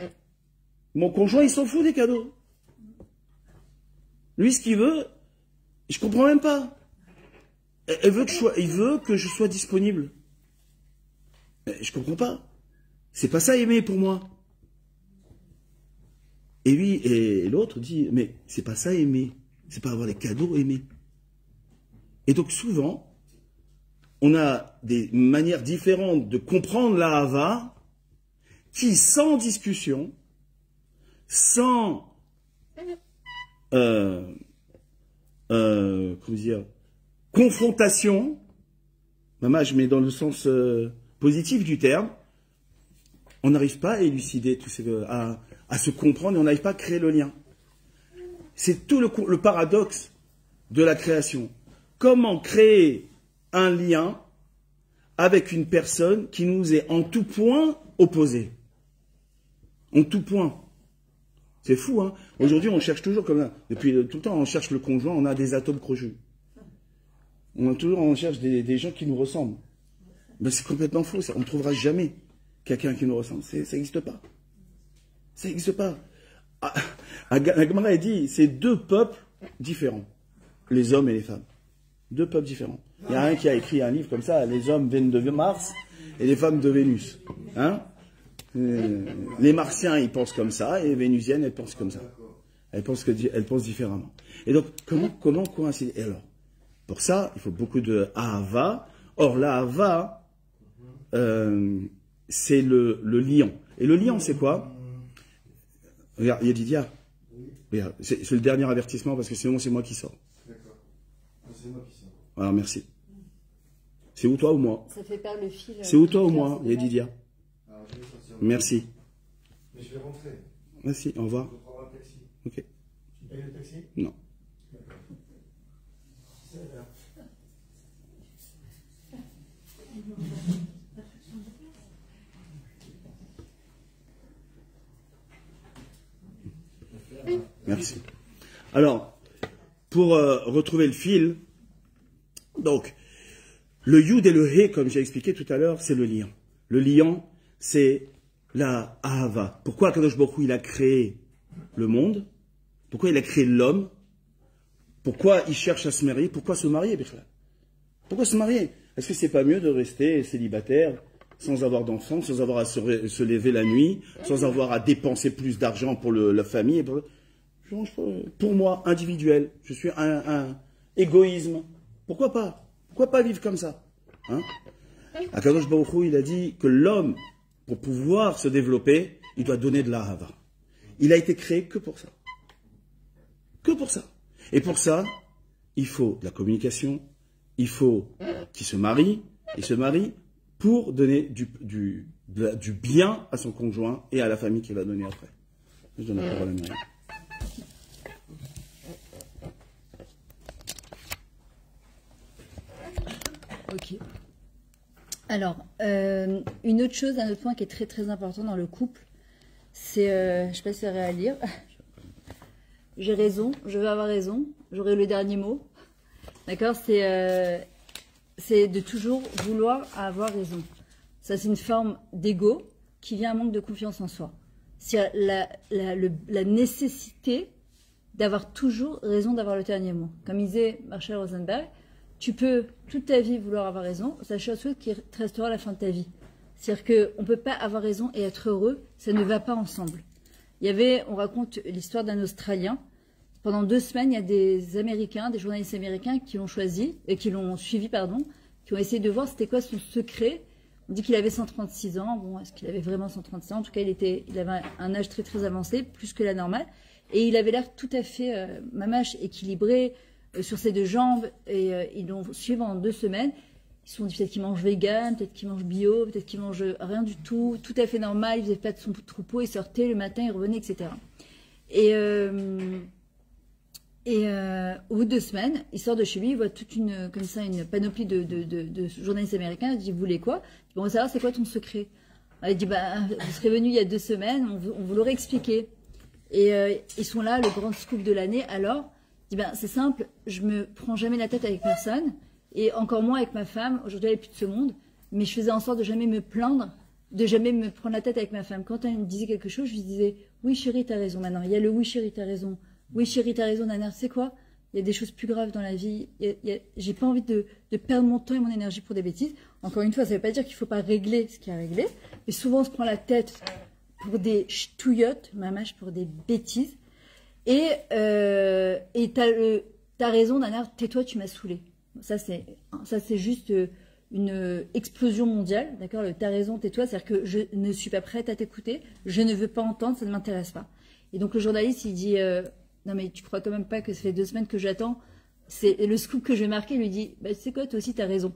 mon conjoint, il s'en fout des cadeaux. Lui, ce qu'il veut, je comprends même pas. Il veut que je sois disponible. Je comprends pas. C'est pas ça aimer pour moi. Et lui, et l'autre dit, mais c'est pas ça aimer. C'est pas avoir des cadeaux aimer. Et donc souvent, on a des manières différentes de comprendre l'ahava qui, sans discussion, sans comment dire, confrontation, je mets dans le sens positif du terme, on n'arrive pas à élucider, à se comprendre et on n'arrive pas à créer le lien. c'est tout le paradoxe de la création. Comment créer un lien avec une personne qui nous est en tout point opposée? En tout point. C'est fou, hein? Aujourd'hui, on cherche toujours comme ça. Depuis tout le temps, on cherche le conjoint, on a des atomes crochus. On cherche des gens qui nous ressemblent. Ben, c'est complètement faux. On ne trouvera jamais quelqu'un qui nous ressemble. Ça n'existe pas. Ça n'existe pas. La Gemara dit, c'est deux peuples différents. Les hommes et les femmes. Deux peuples différents. Il y a un qui a écrit un livre comme ça, les hommes viennent de Mars et les femmes de Vénus. Hein? Les Martiens, ils pensent comme ça, et les Vénusiennes, elles pensent comme ça. Elles pensent différemment. Et donc, comment coïncider? Et alors, pour ça, il faut beaucoup de Ahava. Or, la Ahava, c'est le lion. Et le lion, c'est quoi? Regarde, Yedidia. Regarde, c'est le dernier avertissement, parce que sinon, c'est moi qui sors. D'accord. C'est moi qui sors. Alors, merci. C'est où toi ou moi? Ça fait perdre le fil. C'est où toi ou moi, Yedidia? Alors, je vais sortir. Merci. Mais je vais rentrer. Merci, au revoir. Je prends un taxi. Ok. Tu payes le taxi? Non. D'accord. C'est là. Merci. Alors, pour retrouver le fil, donc, le yud et le he, comme j'ai expliqué tout à l'heure, c'est le lion. Le lion, c'est la ahava. Pourquoi Kadosh Baruch Hu, il a créé le monde? Pourquoi il a créé l'homme? Pourquoi il cherche à se marier? Pourquoi se marier, Bichlal? Pourquoi se marier? Est-ce que c'est pas mieux de rester célibataire, sans avoir d'enfants, sans avoir à se lever la nuit, sans avoir à dépenser plus d'argent pour la famille? Pour moi, individuel, je suis un égoïsme. Pourquoi pas? Pourquoi pas vivre comme ça? Hein? Akadosh Baruch Hu, il a dit que l'homme, pour pouvoir se développer, il doit donner de l'ahava. Il a été créé que pour ça. Que pour ça. Et pour ça, il faut de la communication, il faut qu'il se marie, et se marie pour donner du bien à son conjoint et à la famille qu'il va donner après. Je donne la parole à Myriam. Ok. Alors, une autre chose, un autre point qui est très très important dans le couple, c'est, je ne sais pas si c'est à lire, j'ai raison, je veux avoir raison, j'aurai le dernier mot, d'accord, c'est de toujours vouloir avoir raison. Ça, c'est une forme d'ego qui vient à manque de confiance en soi. C'est la nécessité d'avoir toujours raison, d'avoir le dernier mot. Comme disait Marshall Rosenberg, tu peux toute ta vie vouloir avoir raison, c'est la chose qui te restera à la fin de ta vie. C'est-à-dire qu'on ne peut pas avoir raison et être heureux, ça ne va pas ensemble. On raconte l'histoire d'un Australien. Pendant 2 semaines, il y a des Américains, des journalistes américains qui l'ont choisi, et qui l'ont suivi, qui ont essayé de voir c'était quoi son secret. On dit qu'il avait 136 ans. Bon, est-ce qu'il avait vraiment 136 ans? En tout cas, il avait un âge très très avancé, plus que la normale. Et il avait l'air tout à fait mamache, équilibré, sur ses 2 jambes. Et ils l'ont suivi pendant 2 semaines. Ils se sont dit peut-être qu'il mange vegan, peut-être qu'il mange bio, peut-être qu'il mange rien du tout, tout à fait normal. Il faisait pas de son troupeau, il sortait le matin, il revenait, etc. Et au bout de 2 semaines, il sort de chez lui, il voit toute une panoplie de journalistes américains. Il dit, vous voulez quoi? Il dit, on va savoir c'est quoi ton secret. Alors, il dit, vous serez venu il y a 2 semaines, on vous l'aurait expliqué. Et ils sont là, le grand scoop de l'année. Alors, il dit, c'est simple, je me prends jamais la tête avec personne, et encore moins avec ma femme. Aujourd'hui, elle n'est plus de ce monde, mais je faisais en sorte de jamais me plaindre, de jamais me prendre la tête avec ma femme. Quand elle me disait quelque chose, je lui disais, oui chérie, t'as raison maintenant. Il y a le oui chérie, t'as raison. Oui chérie, t'as raison, Nana. C'est quoi? Il y a des choses plus graves dans la vie. J'ai pas envie de perdre mon temps et mon énergie pour des bêtises. Encore une fois, ça ne veut pas dire qu'il ne faut pas régler ce qui est à régler. Mais souvent, on se prend la tête pour des ch'touillottes, mamache, pour des bêtises. Et t'as raison, Nana, tais-toi, tu m'as saoulé. Ça, c'est juste une explosion mondiale. D'accord? Le t'as raison, tais-toi, c'est-à-dire que je ne suis pas prête à t'écouter. Je ne veux pas entendre, ça ne m'intéresse pas. Et donc, le journaliste, il dit... non mais tu crois quand même pas que ça fait 2 semaines que j'attends? C'est le scoop que je vais marquer. Il lui dit, tu sais quoi, toi aussi t'as raison.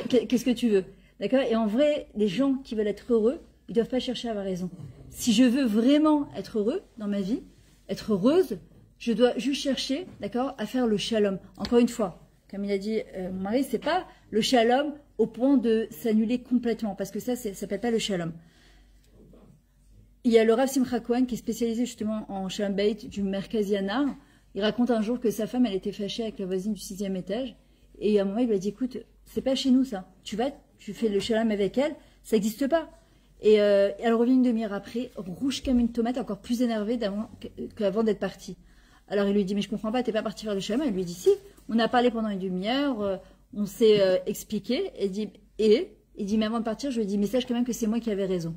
Qu'est-ce que tu veux? D'accord? Et en vrai, les gens qui veulent être heureux, ils doivent pas chercher à avoir raison. Si je veux vraiment être heureux dans ma vie, être heureuse, je dois juste chercher, d'accord, à faire le shalom. Encore une fois, comme il a dit mon mari, c'est pas le shalom au point de s'annuler complètement, parce que ça s'appelle pas le shalom. Il y a le Rav Simcha Cohen qui est spécialisé justement en shalom bayit du Merkaz Yanar. Il raconte un jour que sa femme, elle était fâchée avec la voisine du 6e étage, et à un moment, il lui a dit, écoute, c'est pas chez nous ça, tu fais le shalom avec elle, ça n'existe pas. Et elle revient une demi-heure après, rouge comme une tomate, encore plus énervée qu'avant d'être partie. Alors il lui dit, mais je comprends pas, t'es pas partie faire le shalom? Elle lui dit, si, on a parlé pendant une demi-heure, on s'est expliqué, et il dit, mais avant de partir, je lui ai dit, mais sache quand même que c'est moi qui avais raison.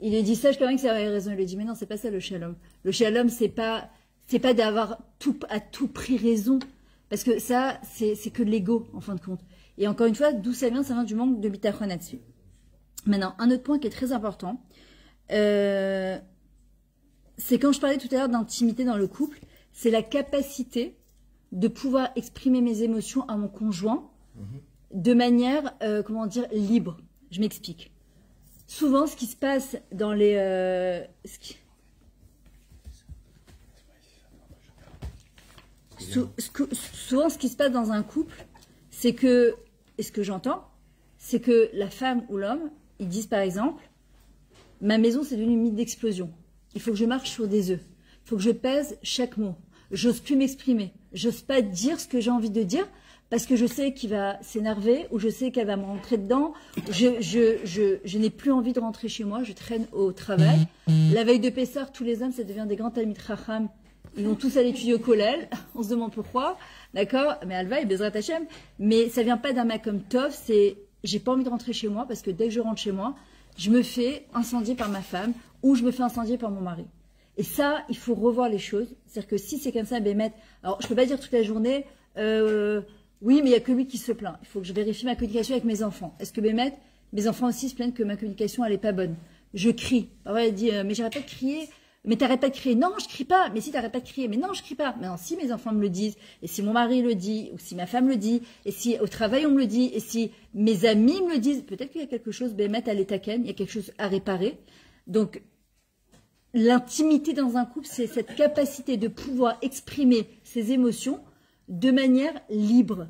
Il lui dit, sache quand même que c'est avait raison. Il lui dit, mais non, c'est pas ça le shalom. Le shalom, c'est pas d'avoir à tout prix raison, parce que ça, c'est que de l'ego, en fin de compte. Et encore une fois, d'où ça vient du manque de bitachon là-dessus. Maintenant, un autre point qui est très important, c'est quand je parlais tout à l'heure d'intimité dans le couple, c'est la capacité de pouvoir exprimer mes émotions à mon conjoint de manière, libre. Je m'explique. Souvent, ce qui se passe dans les... souvent, ce qui se passe dans un couple, c'est que, et ce que j'entends, c'est que la femme ou l'homme, ils disent par exemple, ma maison c'est devenu une mine d'explosion. Il faut que je marche sur des œufs. Il faut que je pèse chaque mot. J'ose plus m'exprimer. J'ose pas dire ce que j'ai envie de dire parce que je sais qu'il va s'énerver ou je sais qu'elle va me rentrer dedans. Je n'ai plus envie de rentrer chez moi. Je traîne au travail. La veille de Pessah, tous les hommes, ça devient des grands Talmid Chacham. Ils vont tous aller étudier au Kollel. On se demande pourquoi. D'accord? Mais Alva et Bezrat Hashem. Mais ça vient pas d'un mec comme Tov. C'est, j'ai pas envie de rentrer chez moi parce que dès que je rentre chez moi, je me fais incendier par ma femme ou je me fais incendier par mon mari. Et ça, il faut revoir les choses. C'est-à-dire que si c'est comme ça, Bémet, alors je peux pas dire toute la journée, oui, mais il y a que lui qui se plaint. Il faut que je vérifie ma communication avec mes enfants. Est-ce que Bémet, mes enfants aussi se plaignent que ma communication, elle est pas bonne? Je crie. Alors elle dit, mais j'arrête pas de crier. Mais t'arrêtes pas de crier. Non, je crie pas. Mais si t'arrêtes pas de crier. Mais non, je crie pas. Mais non, si mes enfants me le disent, et si mon mari le dit, ou si ma femme le dit, et si au travail on me le dit, et si mes amis me le disent, peut-être qu'il y a quelque chose, Bémet, à l'étaken, il y a quelque chose à réparer. Donc, l'intimité dans un couple, c'est cette capacité de pouvoir exprimer ses émotions de manière libre.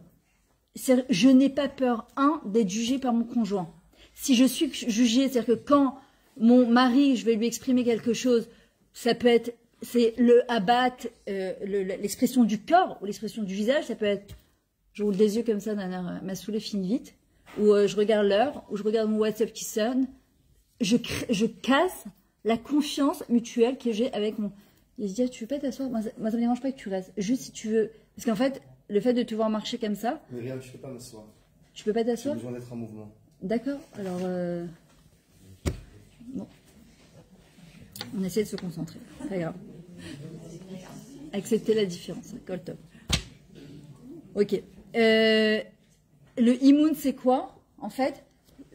Je n'ai pas peur, d'être jugée par mon conjoint. Si je suis jugée, c'est-à-dire que quand mon mari, je vais lui exprimer quelque chose, ça peut être, c'est le abat, l'expression du corps ou l'expression du visage, ça peut être, je roule des yeux comme ça d'un air massoulé, fine vite, ou je regarde l'heure, ou je regarde mon WhatsApp qui sonne, je casse la confiance mutuelle que j'ai avec mon... Il se dit, tu veux pas t'asseoir? Moi, ça me dérange pas que tu restes. Juste si tu veux. Parce qu'en fait, le fait de te voir marcher comme ça... Mais regarde, je peux pas m'asseoir. Tu peux pas t'asseoir? J'ai besoin d'être en mouvement. D'accord. Alors... Bon. On essaie de se concentrer. Pas grave. Accepter la différence. Cool, top. Ok. Le immun, c'est quoi? En fait,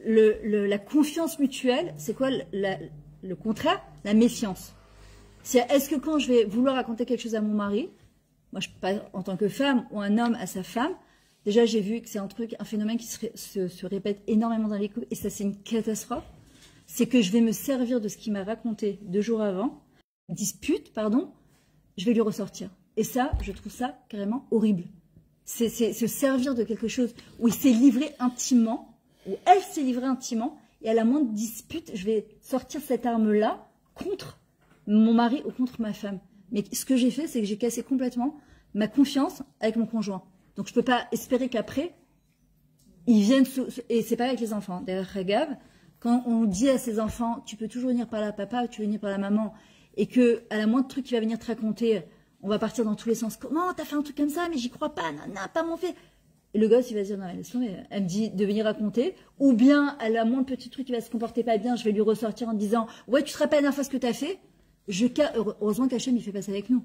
la confiance mutuelle, c'est quoi le contraire? La méfiance. Est-ce que quand je vais vouloir raconter quelque chose à mon mari, moi je peux pas, en tant que femme ou un homme à sa femme, déjà j'ai vu que c'est un phénomène qui se répète énormément dans les couples, et ça c'est une catastrophe, c'est que je vais me servir de ce qu'il m'a raconté 2 jours avant, je vais lui ressortir. Et ça, je trouve ça carrément horrible. C'est se servir de quelque chose où il s'est livré intimement, où elle s'est livrée intimement, et à la moindre dispute, je vais sortir cette arme-là contre mon mari ou contre ma femme. Mais ce que j'ai fait, c'est que j'ai cassé complètement ma confiance avec mon conjoint. Donc je ne peux pas espérer qu'après, ils viennent... Et c'est pareil avec les enfants. D'ailleurs, Hagav, quand on dit à ses enfants, tu peux toujours venir par la papa ou tu peux venir par la maman, et que à la moindre truc qui va venir te raconter, on va partir dans tous les sens. Comment t'as fait un truc comme ça? Mais j'y crois pas. Non, non, pas mon fait. Et le gosse, il va se dire, non, elle me dit de venir raconter. Ou bien, à la moindre petit truc qui va se comporter pas bien, je vais lui ressortir en disant, ouais, tu te rappelles la dernière fois ce que t'as fait? Heureusement qu'Hachem, il fait pas ça avec nous.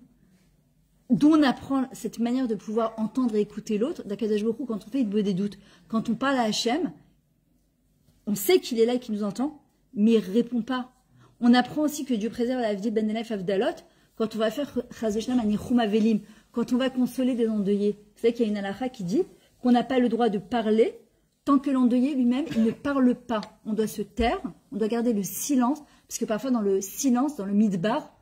D'où on apprend cette manière de pouvoir entendre et écouter l'autre. D'Akadosh Baruch Hu, quand on fait des doutes, quand on parle à Hachem, on sait qu'il est là et qu'il nous entend, mais il répond pas. On apprend aussi que Dieu préserve la vie ben Elef Avdalot, quand on va faire Chaz v'Shalom Anichum Avelim, quand on va consoler des endeuillés. Vous savez qu'il y a une halakha qui dit qu'on n'a pas le droit de parler tant que l'endeuillé lui-même, il ne parle pas. On doit se taire, on doit garder le silence, parce que parfois dans le silence, dans le midbar,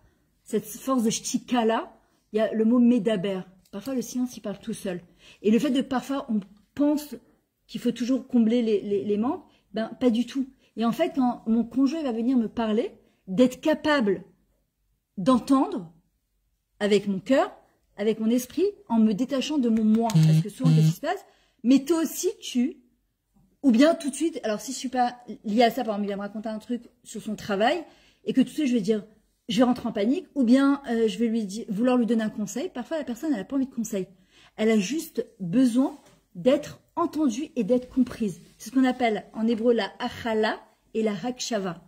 cette force de shtika-là, il y a le mot médaber. Parfois, le silence, il parle tout seul. Et le fait de parfois, on pense qu'il faut toujours combler les manques, ben, pas du tout. Et en fait, quand mon conjoint va venir me parler, d'être capable d'entendre avec mon cœur, avec mon esprit, en me détachant de mon moi. Parce que souvent, qu'est-ce qui se passe? Mais toi aussi, ou bien tout de suite, alors si je suis pas liée à ça, par exemple, il va me raconter un truc sur son travail, et que tout de suite, je vais dire, je vais rentrer en panique, ou bien je vais vouloir lui donner un conseil. Parfois, la personne, elle n'a pas envie de conseil. Elle a juste besoin d'être entendue et d'être comprise. C'est ce qu'on appelle en hébreu la achala et la hakshava.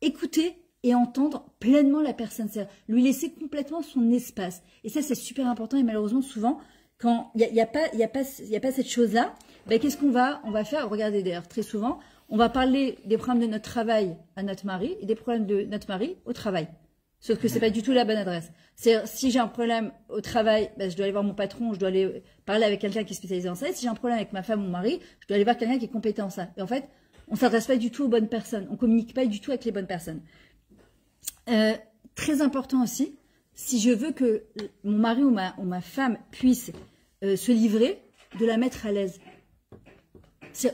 Écouter et entendre pleinement la personne, c'est-à-dire lui laisser complètement son espace. Et ça, c'est super important. Et malheureusement, souvent, quand il n'y a pas cette chose-là, ben, qu'est-ce qu'on va faire? Regardez d'ailleurs, très souvent, on va parler des problèmes de notre travail à notre mari et des problèmes de notre mari au travail. Sauf que c'est pas du tout la bonne adresse. C'est si j'ai un problème au travail, ben, je dois aller voir mon patron, je dois aller parler avec quelqu'un qui est spécialisé en ça. Et si j'ai un problème avec ma femme ou mon mari, je dois aller voir quelqu'un qui est compétent en ça. Et en fait, on s'adresse pas du tout aux bonnes personnes. On communique pas du tout avec les bonnes personnes. Très important aussi, si je veux que mon mari ou ma femme puisse se livrer, de la mettre à l'aise.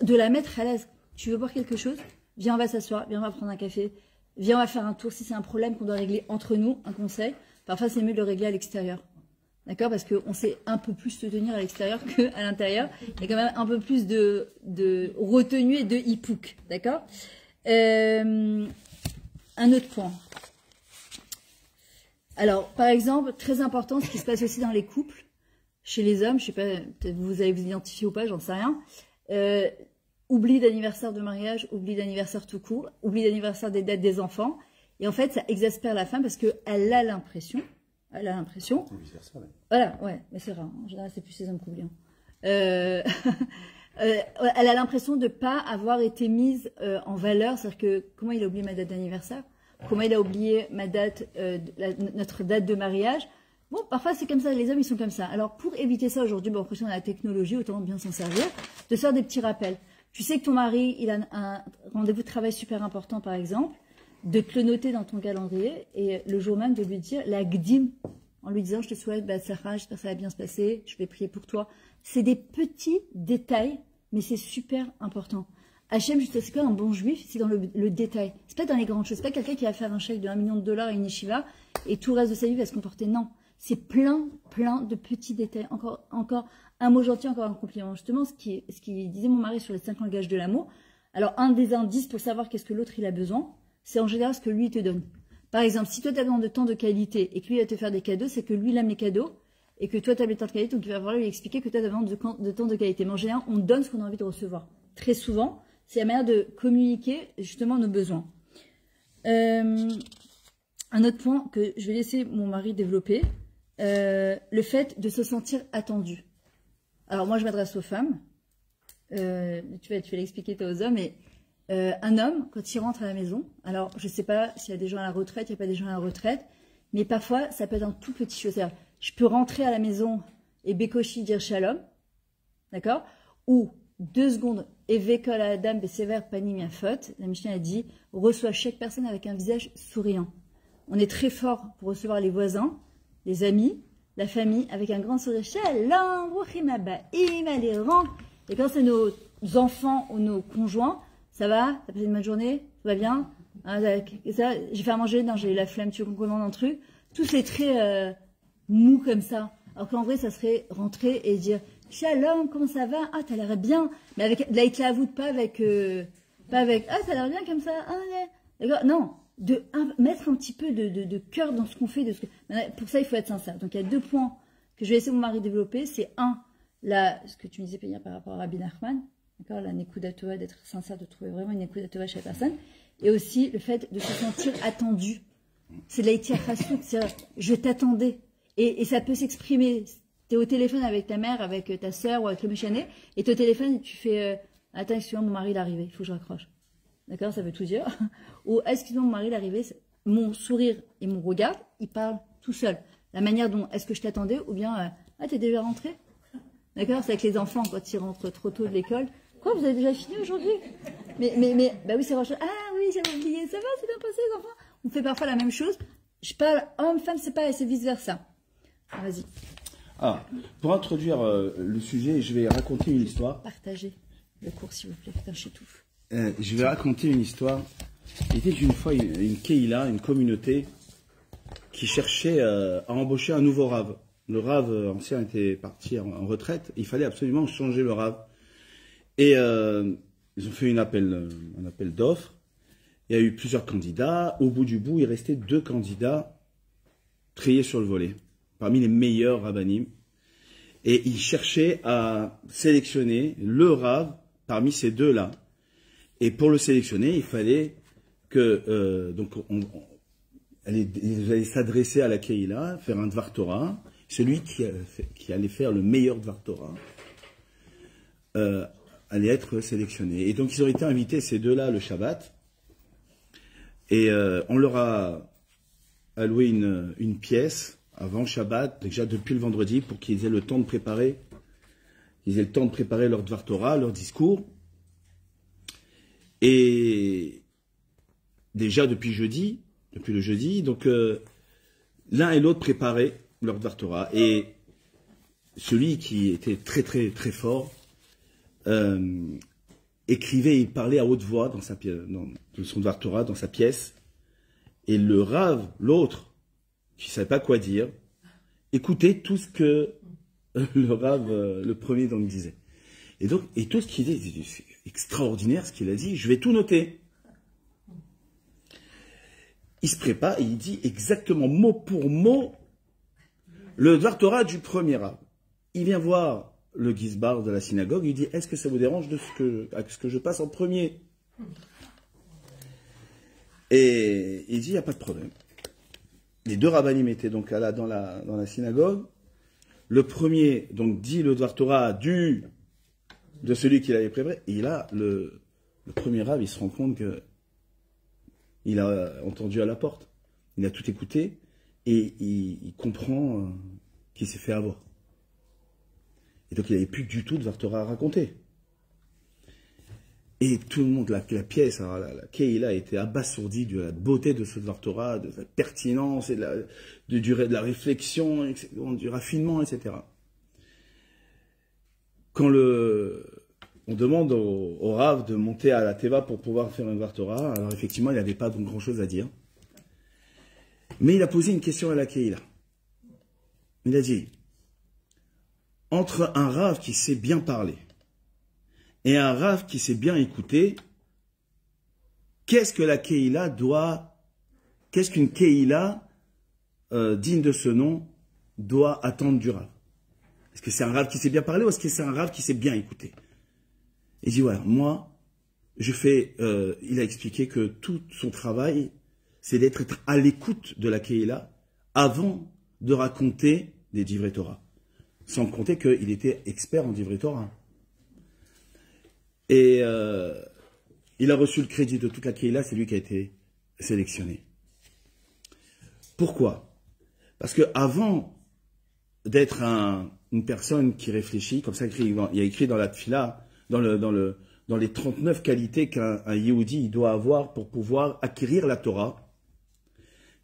De la mettre à l'aise. Tu veux boire quelque chose? Viens, on va s'asseoir, viens, on va prendre un café. Viens, on va faire un tour. Si c'est un problème qu'on doit régler entre nous, un conseil, parfois c'est mieux de le régler à l'extérieur. D'accord? Parce qu'on sait un peu plus se tenir à l'extérieur qu'à l'intérieur. Il y a quand même un peu plus de retenue et de hipouk. D'accord? Un autre point. Alors, par exemple, très important, ce qui se passe aussi dans les couples, chez les hommes, je sais pas, peut-être vous allez vous identifier ou pas, j'en sais rien. Oubli d'anniversaire de mariage, oubli d'anniversaire tout court, oubli d'anniversaire des dates des enfants. Et en fait, ça exaspère la femme parce qu'elle a l'impression, voilà, ouais, mais c'est rare. En général, c'est plus les hommes qui oublient. Elle a l'impression de ne pas avoir été mise en valeur. C'est-à-dire que, comment il a oublié ma date d'anniversaire? Comment il a oublié ma date, notre date de mariage? Bon, parfois c'est comme ça, les hommes ils sont comme ça. Alors pour éviter ça aujourd'hui, bon, après on a la technologie, autant bien s'en servir, de faire des petits rappels. Tu sais que ton mari, il a un rendez-vous de travail super important par exemple, de te le noter dans ton calendrier et le jour même de lui dire la gdim, en lui disant je te souhaite, Sarah, j'espère que ça va bien se passer, je vais prier pour toi. C'est des petits détails, mais c'est super important. Hachem, juste c'est quoi un bon juif? C'est dans le détail. C'est pas dans les grandes choses. C'est pas quelqu'un qui va faire un chèque de $1 million à une yeshiva et tout le reste de sa vie va se comporter. Non. C'est plein de petits détails. Encore un mot gentil, encore un compliment. Justement, ce qui disait mon mari sur les 5 langages de l'amour. Alors, un des indices pour savoir qu'est-ce que l'autre il a besoin, c'est en général ce que lui il te donne. Par exemple, si toi tu as besoin de temps de qualité et que lui va te faire des cadeaux, c'est que lui il aime les cadeaux et que toi tu as besoin de temps de qualité, donc il va falloir lui expliquer que tu as besoin de temps de qualité. Mais en général, on donne ce qu'on a envie de recevoir. Très souvent, c'est la manière de communiquer justement nos besoins. Un autre point que je vais laisser mon mari développer, le fait de se sentir attendu. Alors moi je m'adresse aux femmes, tu vas l'expliquer toi aux hommes, mais un homme quand il rentre à la maison, alors je sais pas s'il y a des gens à la retraite, il n'y a pas des gens à la retraite, mais parfois ça peut être un tout petit chose. Je peux rentrer à la maison et Bekoshi dire shalom, d'accord? Ou 2 secondes, évêcole à la dame, sévère, pani mia faute. La Mishnah a dit, reçoit chaque personne avec un visage souriant. On est très fort pour recevoir les voisins, les amis, la famille, avec un grand sourire. Shalom, bruchim habaim, allez, rentre. Et quand c'est nos enfants ou nos conjoints, ça va? T'as passé une bonne journée? Tout va bien? J'ai fait à manger? Non, j'ai eu la flemme, tu commandes un truc. Tout c'est très mou comme ça. Alors qu'en vrai, ça serait rentrer et dire Shalom, comment ça va? Ah, t'as l'air bien. Mais avec de la éclavoute, pas avec ah, t'as l'air bien comme ça. Ah, d'accord. Non. Mettre un petit peu de cœur dans ce qu'on fait. Pour ça, il faut être sincère. Donc, il y a 2 points que je vais laisser mon mari développer. C'est ce que tu me disais hier par rapport à Rabbi Nachman, d'accord, la Nekuda Tova, d'être sincère, de trouver vraiment une Nekuda Tova chez la personne. Et aussi, le fait de se sentir attendu. C'est de la Itia Chasout, c'est je t'attendais. Et ça peut s'exprimer. Tu es au téléphone avec ta mère, avec ta soeur ou avec le méchané, et tu es au téléphone et tu fais attends, excuse-moi, mon mari il est arrivé, il faut que je raccroche. D'accord, ça veut tout dire. Ou excuse-moi, mon mari il est arrivé, mon sourire et mon regard, ils parlent tout seul. La manière dont est-ce que je t'attendais, ou bien ah, t'es déjà rentré? D'accord, c'est avec les enfants quand ils rentrent trop tôt de l'école. Quoi, vous avez déjà fini aujourd'hui? Mais, bah oui, c'est Roche. Ah oui, j'avais oublié, ça va, c'est bien passé les enfants. On fait parfois la même chose. Je parle homme-femme, c'est pareil, c'est vice-versa. Ah, vas-y. Ah, pour introduire le sujet, je vais raconter une histoire. Partagez le cours, s'il vous plaît. Putain, je t'étouffe. Je vais raconter une histoire. Il était une fois une Keïla, une communauté, qui cherchait à embaucher un nouveau rave. Le rave ancien était parti en retraite. Il fallait absolument changer le rave. Et ils ont fait un appel d'offres. Il y a eu plusieurs candidats. Au bout du bout, il restait 2 candidats triés sur le volet, parmi les meilleurs rabbinim. Et ils cherchaient à sélectionner le rave parmi ces 2-là. Et pour le sélectionner, il fallait que ils allaient s'adresser à la Keïla, faire un Dvar Torah. Celui qui allait faire le meilleur Dvar Torah allait être sélectionné. Et donc ils ont été invités, ces 2-là, le Shabbat. Et on leur a alloué une pièce avant Shabbat, déjà depuis le vendredi, pour qu'ils aient le temps de préparer, leur Dvar Torah, leur discours. Et déjà depuis le jeudi, donc l'un et l'autre préparaient leur Dvar Torah. Et celui qui était très très très fort écrivait, il parlait à haute voix dans son Dvar Torah, dans sa pièce. Et le rave, l'autre, qui ne savait pas quoi dire, écoutait tout ce que le rave, le premier, donc disait. Et tout ce qu'il dit, c'est extraordinaire ce qu'il a dit, je vais tout noter. Il se prépare et il dit exactement mot pour mot le Dvar Torah du premier rave. Il vient voir le Gizbar de la synagogue, il dit est-ce que ça vous dérange de ce que je passe en premier? Et il dit il n'y a pas de problème. Les 2 rabbinim étaient donc là dans la synagogue. Le premier donc dit le Dvar Torah de celui qu'il avait préparé. Et là, le premier rave, il se rend compte que il a entendu à la porte. Il a tout écouté et il comprend qu'il s'est fait avoir. Et donc il n'avait plus du tout de Dvar Torah à raconter. Et tout le monde, la pièce, la Keïla était abasourdie de la beauté de ce Dvar Torah, de sa pertinence, et de la réflexion, etc., du raffinement, etc. Quand on demande au Rav de monter à la Teva pour pouvoir faire un Dvar Torah, alors effectivement, il n'avait pas grand chose à dire. Mais il a posé une question à la Keïla. Il a dit, entre un Rav qui sait bien parler et un Rav qui sait bien écouter, qu'est-ce qu'une Keïla digne de ce nom doit attendre du Rav? Est-ce que c'est un Rav qui sait bien parler ou est-ce que c'est un Rav qui sait bien écouter? Il dit, voilà, moi, il a expliqué que tout son travail, c'est d'être à l'écoute de la Keïla avant de raconter des Divrei Torah. Sans compter qu'il était expert en Divrei Torah. Et il a reçu le crédit de toute la Keïla, c'est lui qui a été sélectionné. Pourquoi? Parce que avant d'être une personne qui réfléchit, comme ça il y a écrit dans la Tfila, dans les 39 qualités qu'un Yehudi doit avoir pour pouvoir acquérir la Torah,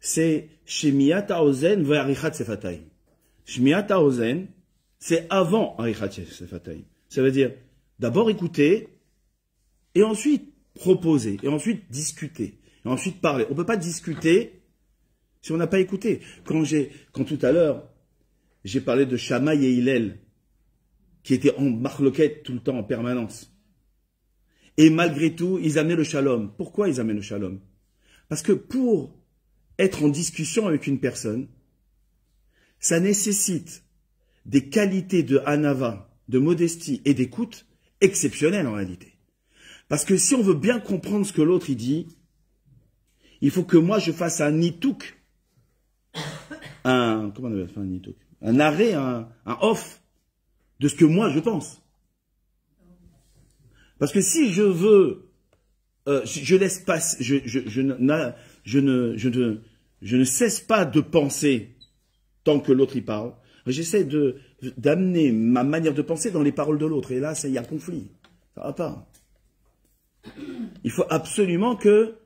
c'est Shemiat haozen ve'arichat sefatayim. Shemiat haozen, c'est avant arichat sefatayim. Ça veut dire d'abord écouter, et ensuite proposer, et ensuite discuter, et ensuite parler. On ne peut pas discuter si on n'a pas écouté. Quand tout à l'heure, j'ai parlé de Shammai et Hillel, qui étaient en marloquette tout le temps, en permanence. Et malgré tout, ils amenaient le shalom. Pourquoi ils amènent le shalom? Parce que pour être en discussion avec une personne, ça nécessite des qualités de hanava, de modestie et d'écoute exceptionnelles en réalité. Parce que si on veut bien comprendre ce que l'autre il dit, il faut que moi je fasse un nitouk, comment on appelle ça un nitouk? Un arrêt, un off de ce que moi je pense. Parce que si je veux, je laisse passer, je ne cesse pas de penser tant que l'autre y parle. J'essaie d'amener ma manière de penser dans les paroles de l'autre. Et là, il y a conflit. Ça va pas. Il faut absolument que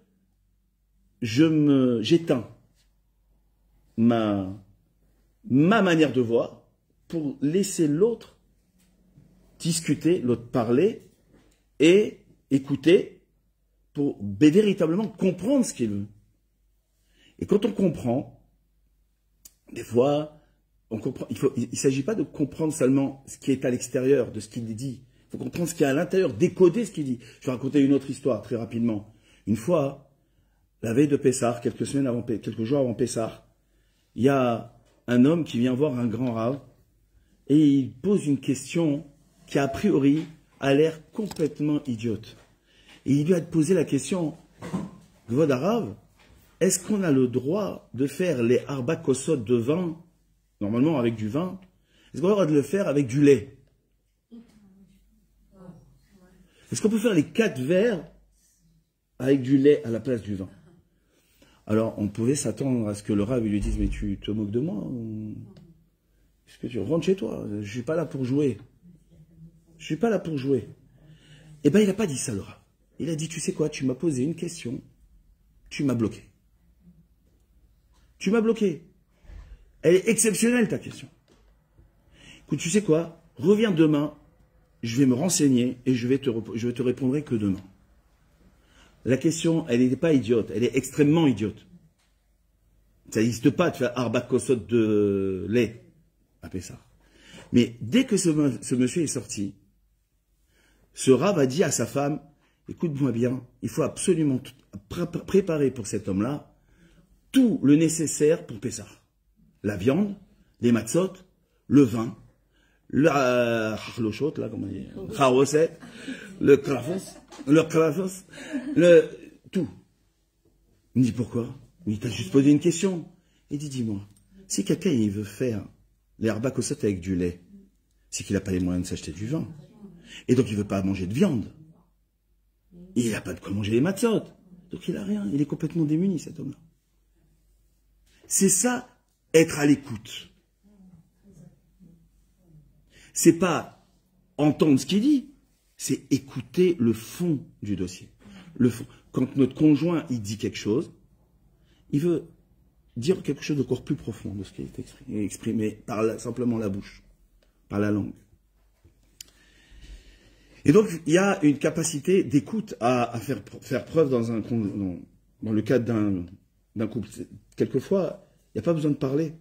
j'éteins ma manière de voir pour laisser l'autre discuter, l'autre parler et écouter pour véritablement comprendre ce qu'il veut. Et quand on comprend, des fois, on comprend, il ne s'agit pas de comprendre seulement ce qui est à l'extérieur de ce qu'il dit. Il faut comprendre ce qui est à l'intérieur, décoder ce qu'il dit. Je vais raconter une autre histoire très rapidement. Une fois, la veille de Pessah, quelques jours avant Pessah, il y a un homme qui vient voir un grand rave et il pose une question qui a priori a l'air complètement idiote. Et il lui a posé la question, Kvod Harav, est-ce qu'on a le droit de faire les arba kosot de vin, normalement avec du vin, est-ce qu'on a le droit de le faire avec du lait? Est-ce qu'on peut faire les 4 verres avec du lait à la place du vin? Alors, on pouvait s'attendre à ce que le Rav lui dise, mais tu te moques de moi? Est-ce que tu rentres chez toi? Je ne suis pas là pour jouer. Je ne suis pas là pour jouer. Eh bien, il n'a pas dit ça, le Rav. Il a dit, tu sais quoi, tu m'as posé une question, tu m'as bloqué. Tu m'as bloqué. Elle est exceptionnelle, ta question. Écoute, tu sais quoi, reviens demain, je vais me renseigner et je te répondrai que demain. La question, elle n'est pas idiote, elle est extrêmement idiote. Ça n'existe pas de faire arba kosot de lait, appelez ça. Mais dès que ce monsieur est sorti, ce Rav a dit à sa femme, écoute-moi bien, il faut absolument préparer pour cet homme-là tout le nécessaire pour Pessah. La viande, les matzot, le vin, le chachlochot, là, comment on dit, le kravos, tout. Il me dit pourquoi? Il t'a juste posé une question. Il dit, dis-moi, si quelqu'un il veut faire les arba kosot avec du lait, c'est qu'il n'a pas les moyens de s'acheter du vin. Et donc il ne veut pas manger de viande. Il n'a pas de quoi manger les matzot. Donc il n'a rien. Il est complètement démuni, cet homme-là. C'est ça, être à l'écoute. C'est pas entendre ce qu'il dit, c'est écouter le fond du dossier. Le fond. Quand notre conjoint il dit quelque chose, il veut dire quelque chose d'encore plus profond de ce qui est exprimé par simplement la bouche, par la langue. Et donc, il y a une capacité d'écoute à faire preuve dans le cadre d'un couple. Quelquefois, il n'y a pas besoin de parler.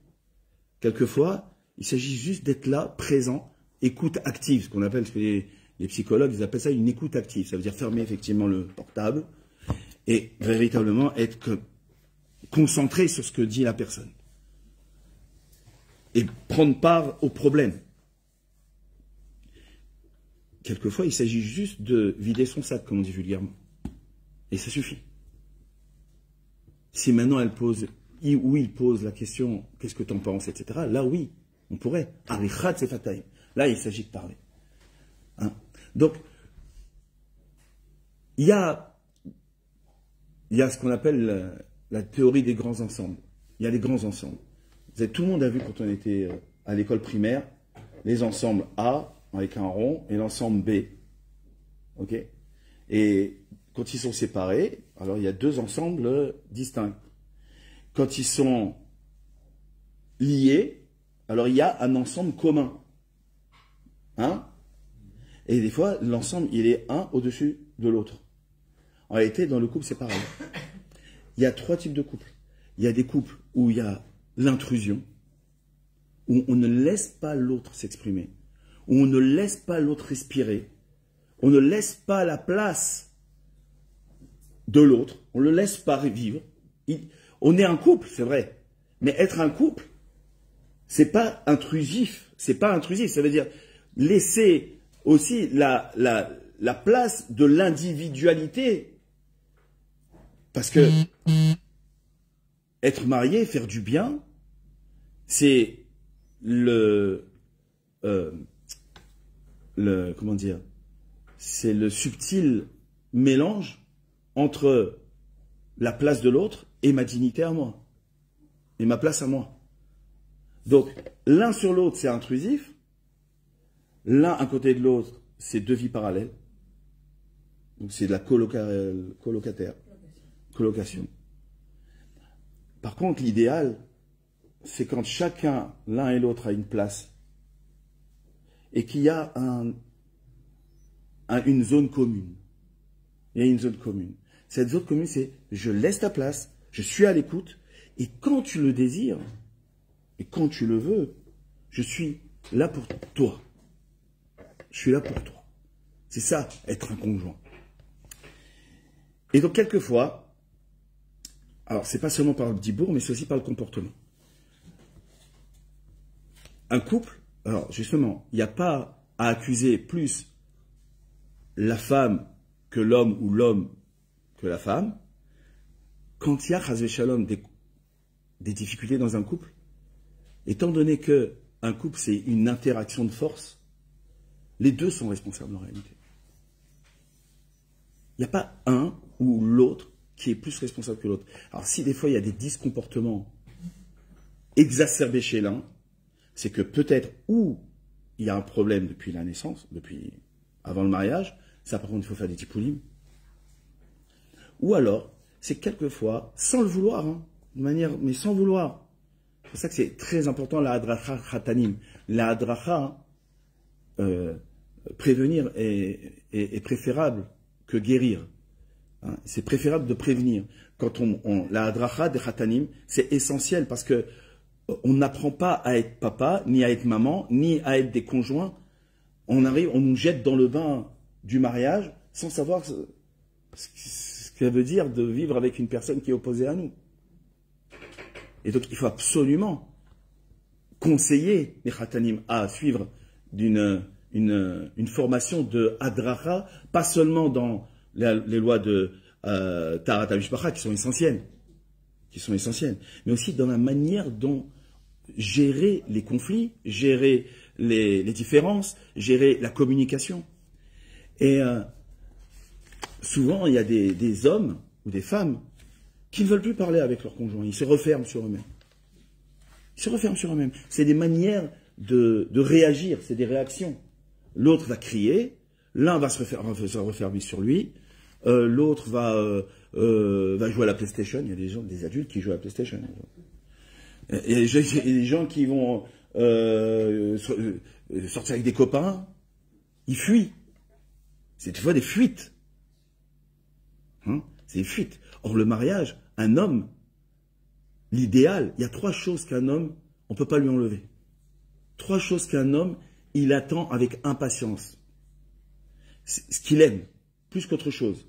Quelquefois, il s'agit juste d'être là, présent, écoute active, ce qu'on appelle, ce que les psychologues, ils appellent ça une écoute active. Ça veut dire fermer effectivement le portable et véritablement être concentré sur ce que dit la personne. Et prendre part au problème. Quelquefois, il s'agit juste de vider son sac, comme on dit vulgairement. Et ça suffit. Si maintenant elle pose, ou il pose la question, qu'est-ce que tu en penses, etc., là oui, on pourrait. Là, il s'agit de parler. Hein? Donc, il y a ce qu'on appelle la théorie des grands ensembles. Il y a les grands ensembles. Tout le monde a vu quand on était à l'école primaire, les ensembles A, avec un rond, et l'ensemble B. Ok? Et quand ils sont séparés, alors il y a 2 ensembles distincts. Quand ils sont liés, alors il y a un ensemble commun. Hein? Et des fois, l'ensemble, il est un au-dessus de l'autre. En réalité, dans le couple, c'est pareil. Il y a 3 types de couples. Il y a des couples où il y a l'intrusion, où on ne laisse pas l'autre s'exprimer, où on ne laisse pas l'autre respirer, on ne laisse pas la place de l'autre, on ne le laisse pas vivre. On est un couple, c'est vrai, mais être un couple, c'est pas intrusif, ça veut dire laisser aussi la place de l'individualité, parce que être marié, faire du bien, c'est comment dire, c'est le subtil mélange entre la place de l'autre et ma dignité à moi, et ma place à moi. Donc, l'un sur l'autre, c'est intrusif, l'un à côté de l'autre, c'est 2 vies parallèles, donc c'est de la colocation. Par contre, l'idéal, c'est quand chacun, l'un et l'autre, a une place et qu'il y a une zone commune. Il y a une zone commune. Cette zone commune, c'est je laisse ta place, je suis à l'écoute, et quand tu le désires, et quand tu le veux, je suis là pour toi. Je suis là pour toi. C'est ça, être un conjoint. Et donc, quelquefois, alors c'est pas seulement par le dibour, mais c'est aussi par le comportement. Un couple, alors justement, il n'y a pas à accuser plus la femme que l'homme ou l'homme que la femme. Quand il y a, chas v'shalom, des difficultés dans un couple, étant donné que un couple c'est une interaction de force, les deux sont responsables en réalité. Il n'y a pas un ou l'autre qui est plus responsable que l'autre. Alors si des fois il y a des dyscomportements exacerbés chez l'un, c'est que peut-être ou il y a un problème depuis la naissance, depuis avant le mariage, ça par contre il faut faire des tipoulim. Ou alors, c'est quelquefois, sans le vouloir, hein, de manière, mais sans vouloir. C'est pour ça que c'est très important la hadracha khatanim. La hadracha, prévenir est préférable que guérir. Hein. C'est préférable de prévenir. Quand la hadracha des khatanim, c'est essentiel parce que on n'apprend pas à être papa, ni à être maman, ni à être des conjoints. On nous jette dans le bain du mariage sans savoir ce que ça veut dire de vivre avec une personne qui est opposée à nous. Et donc, il faut absolument conseiller les khatanim à suivre une formation de hadracha, pas seulement dans les lois de Taharat HaMishpacha qui sont essentielles, mais aussi dans la manière dont gérer les conflits, gérer les différences, gérer la communication. Et souvent, il y a des hommes ou des femmes qui ne veulent plus parler avec leur conjoint. Ils se referment sur eux-mêmes. C'est des manières de réagir, c'est des réactions. L'autre va crier, l'un va se refermer sur lui, l'autre va jouer à la PlayStation. Il y a des adultes qui jouent à la PlayStation. Il y a des gens qui vont sortir avec des copains, ils fuient. C'est des fois des fuites. Hein? C'est des fuites. Or, le mariage, un homme, l'idéal, il y a 3 choses qu'un homme, on ne peut pas lui enlever. 3 choses qu'un homme, il attend avec impatience. Ce qu'il aime, plus qu'autre chose.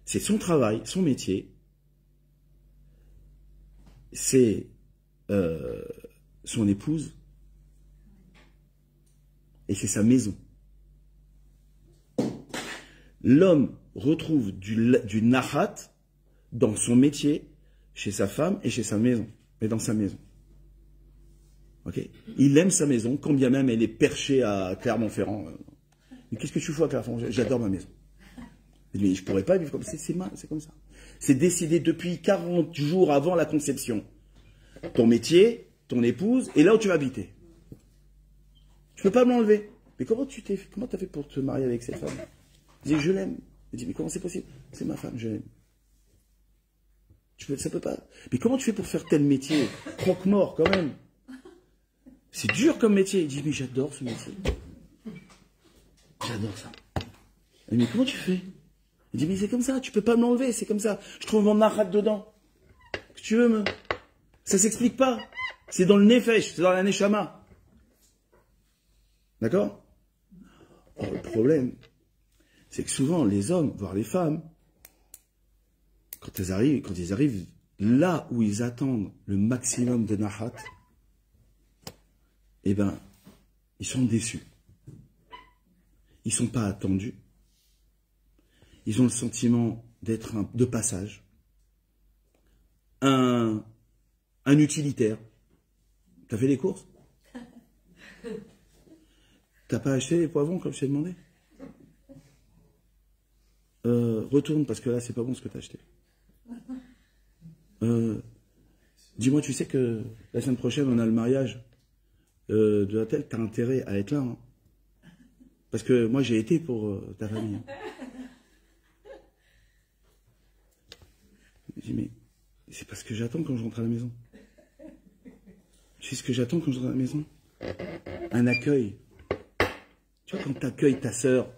C'est son travail, son métier. C'est son épouse. Et c'est sa maison. L'homme retrouve du nahat dans son métier, chez sa femme et chez sa maison. Mais dans sa maison. Okay. Il aime sa maison, quand bien même elle est perchée à Clermont-Ferrand. Mais qu'est-ce que tu fais à Clermont-Ferrand? J'adore ma maison. Mais je ne pourrais pas vivre comme ça. C'est comme ça. C'est décidé depuis 40 jours avant la conception. Ton métier, ton épouse, et là où tu vas habiter. Tu ne peux pas me l'enlever. Mais comment tu as fait pour te marier avec cette femme? Je dis, je l'aime. Je dis, mais comment c'est possible? C'est ma femme, je l'aime. Ça peut pas. Mais comment tu fais pour faire tel métier? Croque-mort, quand même. C'est dur comme métier. Il dit, mais j'adore ce métier. J'adore ça. Mais comment tu fais? Il dit, mais c'est comme ça, tu peux pas me l'enlever, c'est comme ça. Je trouve mon nahat dedans. Que tu veux, ça s'explique pas. C'est dans le nefesh, c'est dans la neshama. D'accord? Or, le problème, c'est que souvent, les hommes, voire les femmes, quand ils arrivent là où ils attendent le maximum de nahat, eh ben, ils sont déçus. Ils ne sont pas attendus. Ils ont le sentiment d'être de passage. Un utilitaire. T'as fait les courses? T'as pas acheté les poivrons comme je t'ai demandé? Retourne parce que là, c'est pas bon ce que t'as acheté. Dis-moi, tu sais que la semaine prochaine, on a le mariage de la telle, t'as intérêt à être là. Hein, parce que moi, j'ai été pour ta famille. Hein. Je dis, mais c'est parce que j'attends quand je rentre à la maison. Tu sais ce que j'attends quand je rentre à la maison? Un accueil. Tu vois, quand tu accueilles ta sœur,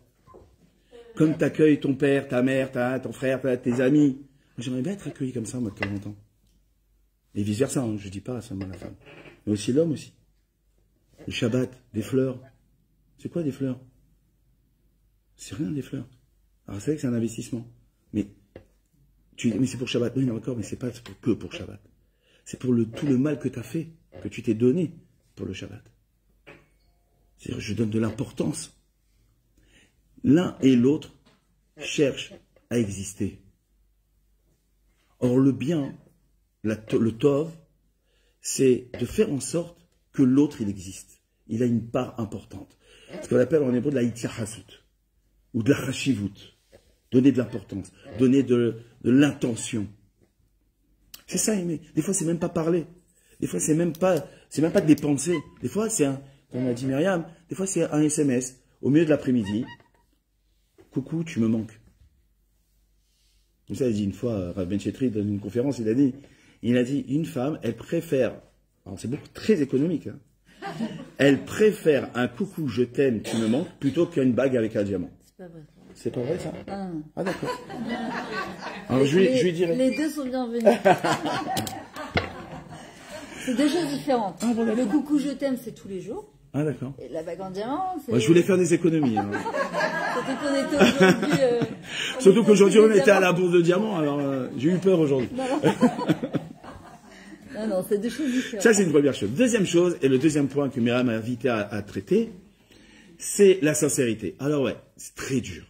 comme tu accueilles ton père, ta mère, ton frère, tes amis. J'aimerais bien être accueilli comme ça, moi, de temps en temps. Et vice-versa, hein, je dis pas seulement la femme. Mais aussi l'homme aussi. Le Shabbat, des fleurs. C'est quoi des fleurs? C'est rien des fleurs. Alors c'est vrai que c'est un investissement. Mais c'est pour Shabbat. Oui, non, d'accord, mais c'est pas que pour Shabbat. C'est pour tout le mal que tu as fait, que tu t'es donné pour le Shabbat. C'est-à-dire, je donne de l'importance. L'un et l'autre cherchent à exister. Or, le bien, le tov, c'est de faire en sorte que l'autre, il existe. Il a une part importante. Ce qu'on appelle en hébreu de la itiachasut, ou de la chashivut. Donner de l'importance, donner de l'intention. C'est ça, aimer. Des fois, c'est même pas parler. Des fois, c'est même pas des pensées. Des fois, c'est comme a dit Myriam, des fois, c'est un SMS au milieu de l'après-midi. Coucou, tu me manques. Comme ça, il dit une fois, Ben Chetri, dans une conférence, il a dit, une femme, elle préfère, alors c'est beaucoup très économique, hein, elle préfère un coucou, je t'aime, tu me manques, plutôt qu'une bague avec un diamant. C'est pas vrai. C'est pas vrai, ça? Ah, Ah, d'accord. Alors, je lui dirai. Les deux sont bienvenus. C'est deux choses différentes. Ah, bon, le coucou, je t'aime, c'est tous les jours. Ah, d'accord. Et la bague en diamant, c'est... Moi, je voulais faire des économies. Hein. Surtout qu'on était aujourd'hui... Surtout qu'aujourd'hui, on était à la bourse de diamants, alors j'ai eu peur aujourd'hui. Non, c'est deux choses différentes. Ça, c'est une première chose. Deuxième chose, et le deuxième point que Myriam m'a invité à traiter, c'est la sincérité. Alors ouais, c'est très dur.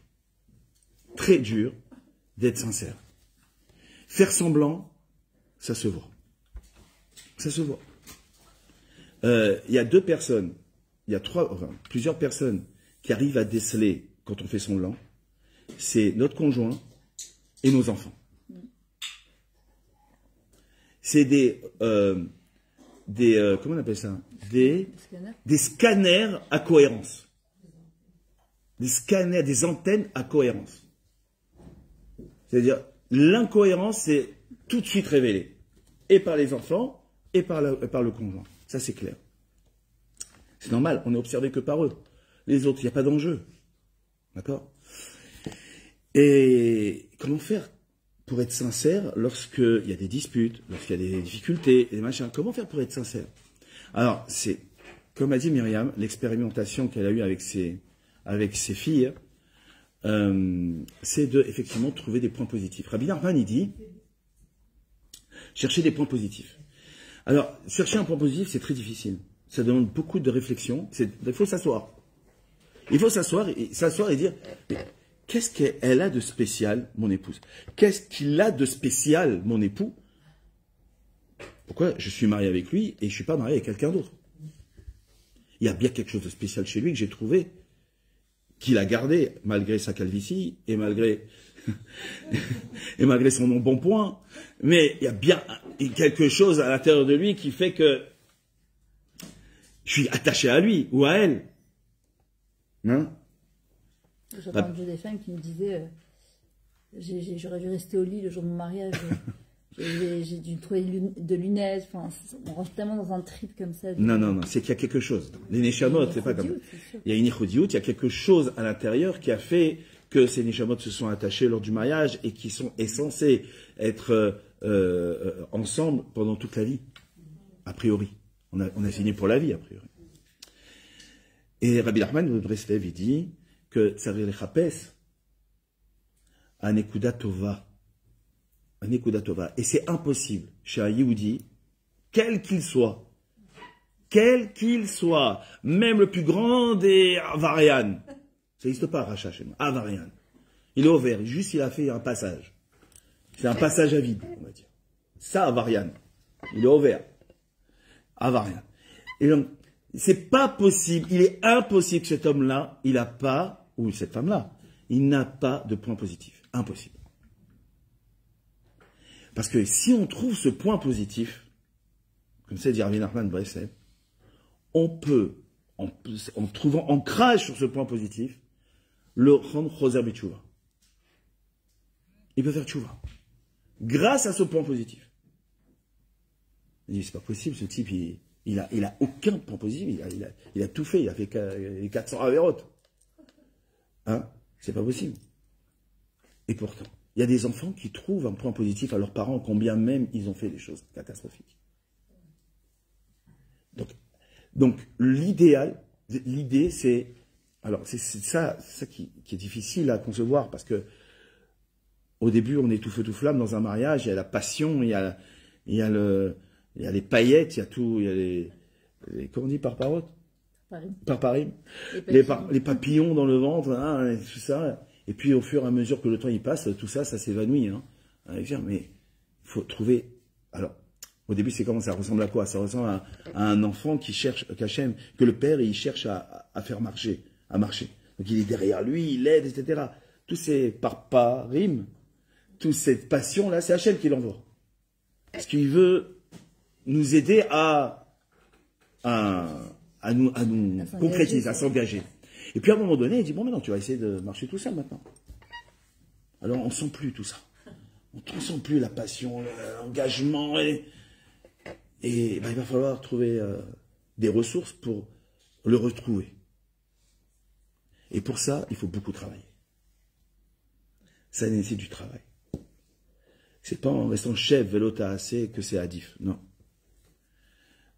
Très dur d'être sincère. Faire semblant, ça se voit. Ça se voit. Il y a deux personnes, plusieurs personnes qui arrivent à déceler quand on fait semblant. C'est notre conjoint et nos enfants. C'est comment on appelle ça? Des scanners à cohérence. Des scanners, des antennes à cohérence. C'est-à-dire, l'incohérence, c'est tout de suite révélé. Et par les enfants, et par le conjoint. Ça, c'est clair. C'est normal, on n'est observé que par eux. Les autres, il n'y a pas d'enjeu. D'accord? Et comment faire pour être sincère lorsqu'il y a des disputes, lorsqu'il y a des difficultés, des machins? Comment faire pour être sincère? Alors, c'est, comme a dit Myriam, l'expérimentation qu'elle a eue avec ses filles, c'est de, effectivement, trouver des points positifs. Rabbi Nachman, il dit, chercher des points positifs. Alors, chercher un point positif, c'est très difficile. Ça demande beaucoup de réflexion. Il faut s'asseoir. Il faut s'asseoir et dire, mais qu'est-ce qu'elle a de spécial, mon épouse? Qu'est-ce qu'il a de spécial, mon époux? Pourquoi je suis marié avec lui et je ne suis pas marié avec quelqu'un d'autre? Il y a bien quelque chose de spécial chez lui que j'ai trouvé, qu'il a gardé, malgré sa calvitie et malgré son embonpoint. Mais il y a bien quelque chose à l'intérieur de lui qui fait que je suis attaché à lui ou à elle. Hein? J'ai entendu des femmes qui me disaient j'aurais dû rester au lit le jour de mon mariage. J'ai dû trouver de lunettes. Enfin, on rentre tellement dans un trip comme ça. Non, c'est qu'il y a quelque chose. Les Neshamot, c'est pas comme ça. Il y a une Ichodiout, il y a quelque chose à l'intérieur qui a fait que ces Neshamot se sont attachés lors du mariage et qui sont censés être ensemble pendant toute la vie. A priori. On a signé pour la vie, a priori. Et Rabbi Nachman de Breslev, il dit que Tsaril le Chapes, Anekuda Tova. Et c'est impossible chez un Yehudi, quel qu'il soit, même le plus grand des Avarian, ça n'existe pas Racha chez moi, Avarian. Il est ouvert, juste il a fait un passage. C'est un passage à vide, on va dire. Ça, Avarian. Il est ouvert. Avarian. Et donc, c'est pas possible, il est impossible que cet homme-là, il n'a pas, ou cette femme-là, il n'a pas de point positif. Impossible. Parce que si on trouve ce point positif, comme ça dit Rabbi Nachman de Breslev, on peut, en trouvant ancrage sur ce point positif, le rendre Choser B'Tchouva. Il peut faire Tchouva. Grâce à ce point positif. Il dit, c'est pas possible, ce type, il il a aucun point positif. Il a tout fait. Il a fait 400 avérotes. Hein? C'est pas possible. Et pourtant, il y a des enfants qui trouvent un point positif à leurs parents, combien même ils ont fait des choses catastrophiques. Donc l'idée, c'est... Alors, c'est ça qui est difficile à concevoir, parce que au début, on est tout feu, tout flamme dans un mariage, il y a la passion, il y a les paillettes, il y a tout, il y a les comment on dit, parparim, les papillons dans le ventre, hein, tout ça. Et puis, au fur et à mesure que le temps y passe, tout ça, ça s'évanouit. Hein. Mais il faut trouver... Alors, au début, c'est comment ça ressemble à quoi? Ça ressemble à un enfant qui cherche, que le père, il cherche à faire marcher, à marcher. Donc, il est derrière lui, il l'aide, etc. Tous ces parparim, toute cette passion-là, c'est Hachem qui l'envoie. Parce qu'il veut nous aider à nous concrétiser, à s'engager. Et puis à un moment donné, il dit, bon maintenant, tu vas essayer de marcher tout seul maintenant. Alors on ne sent plus tout ça. On ne sent plus la passion, l'engagement. Et il va falloir trouver des ressources pour le retrouver. Et pour ça, il faut beaucoup travailler. Ça nécessite du travail. C'est pas en restant chef velota assez que c'est adif, non.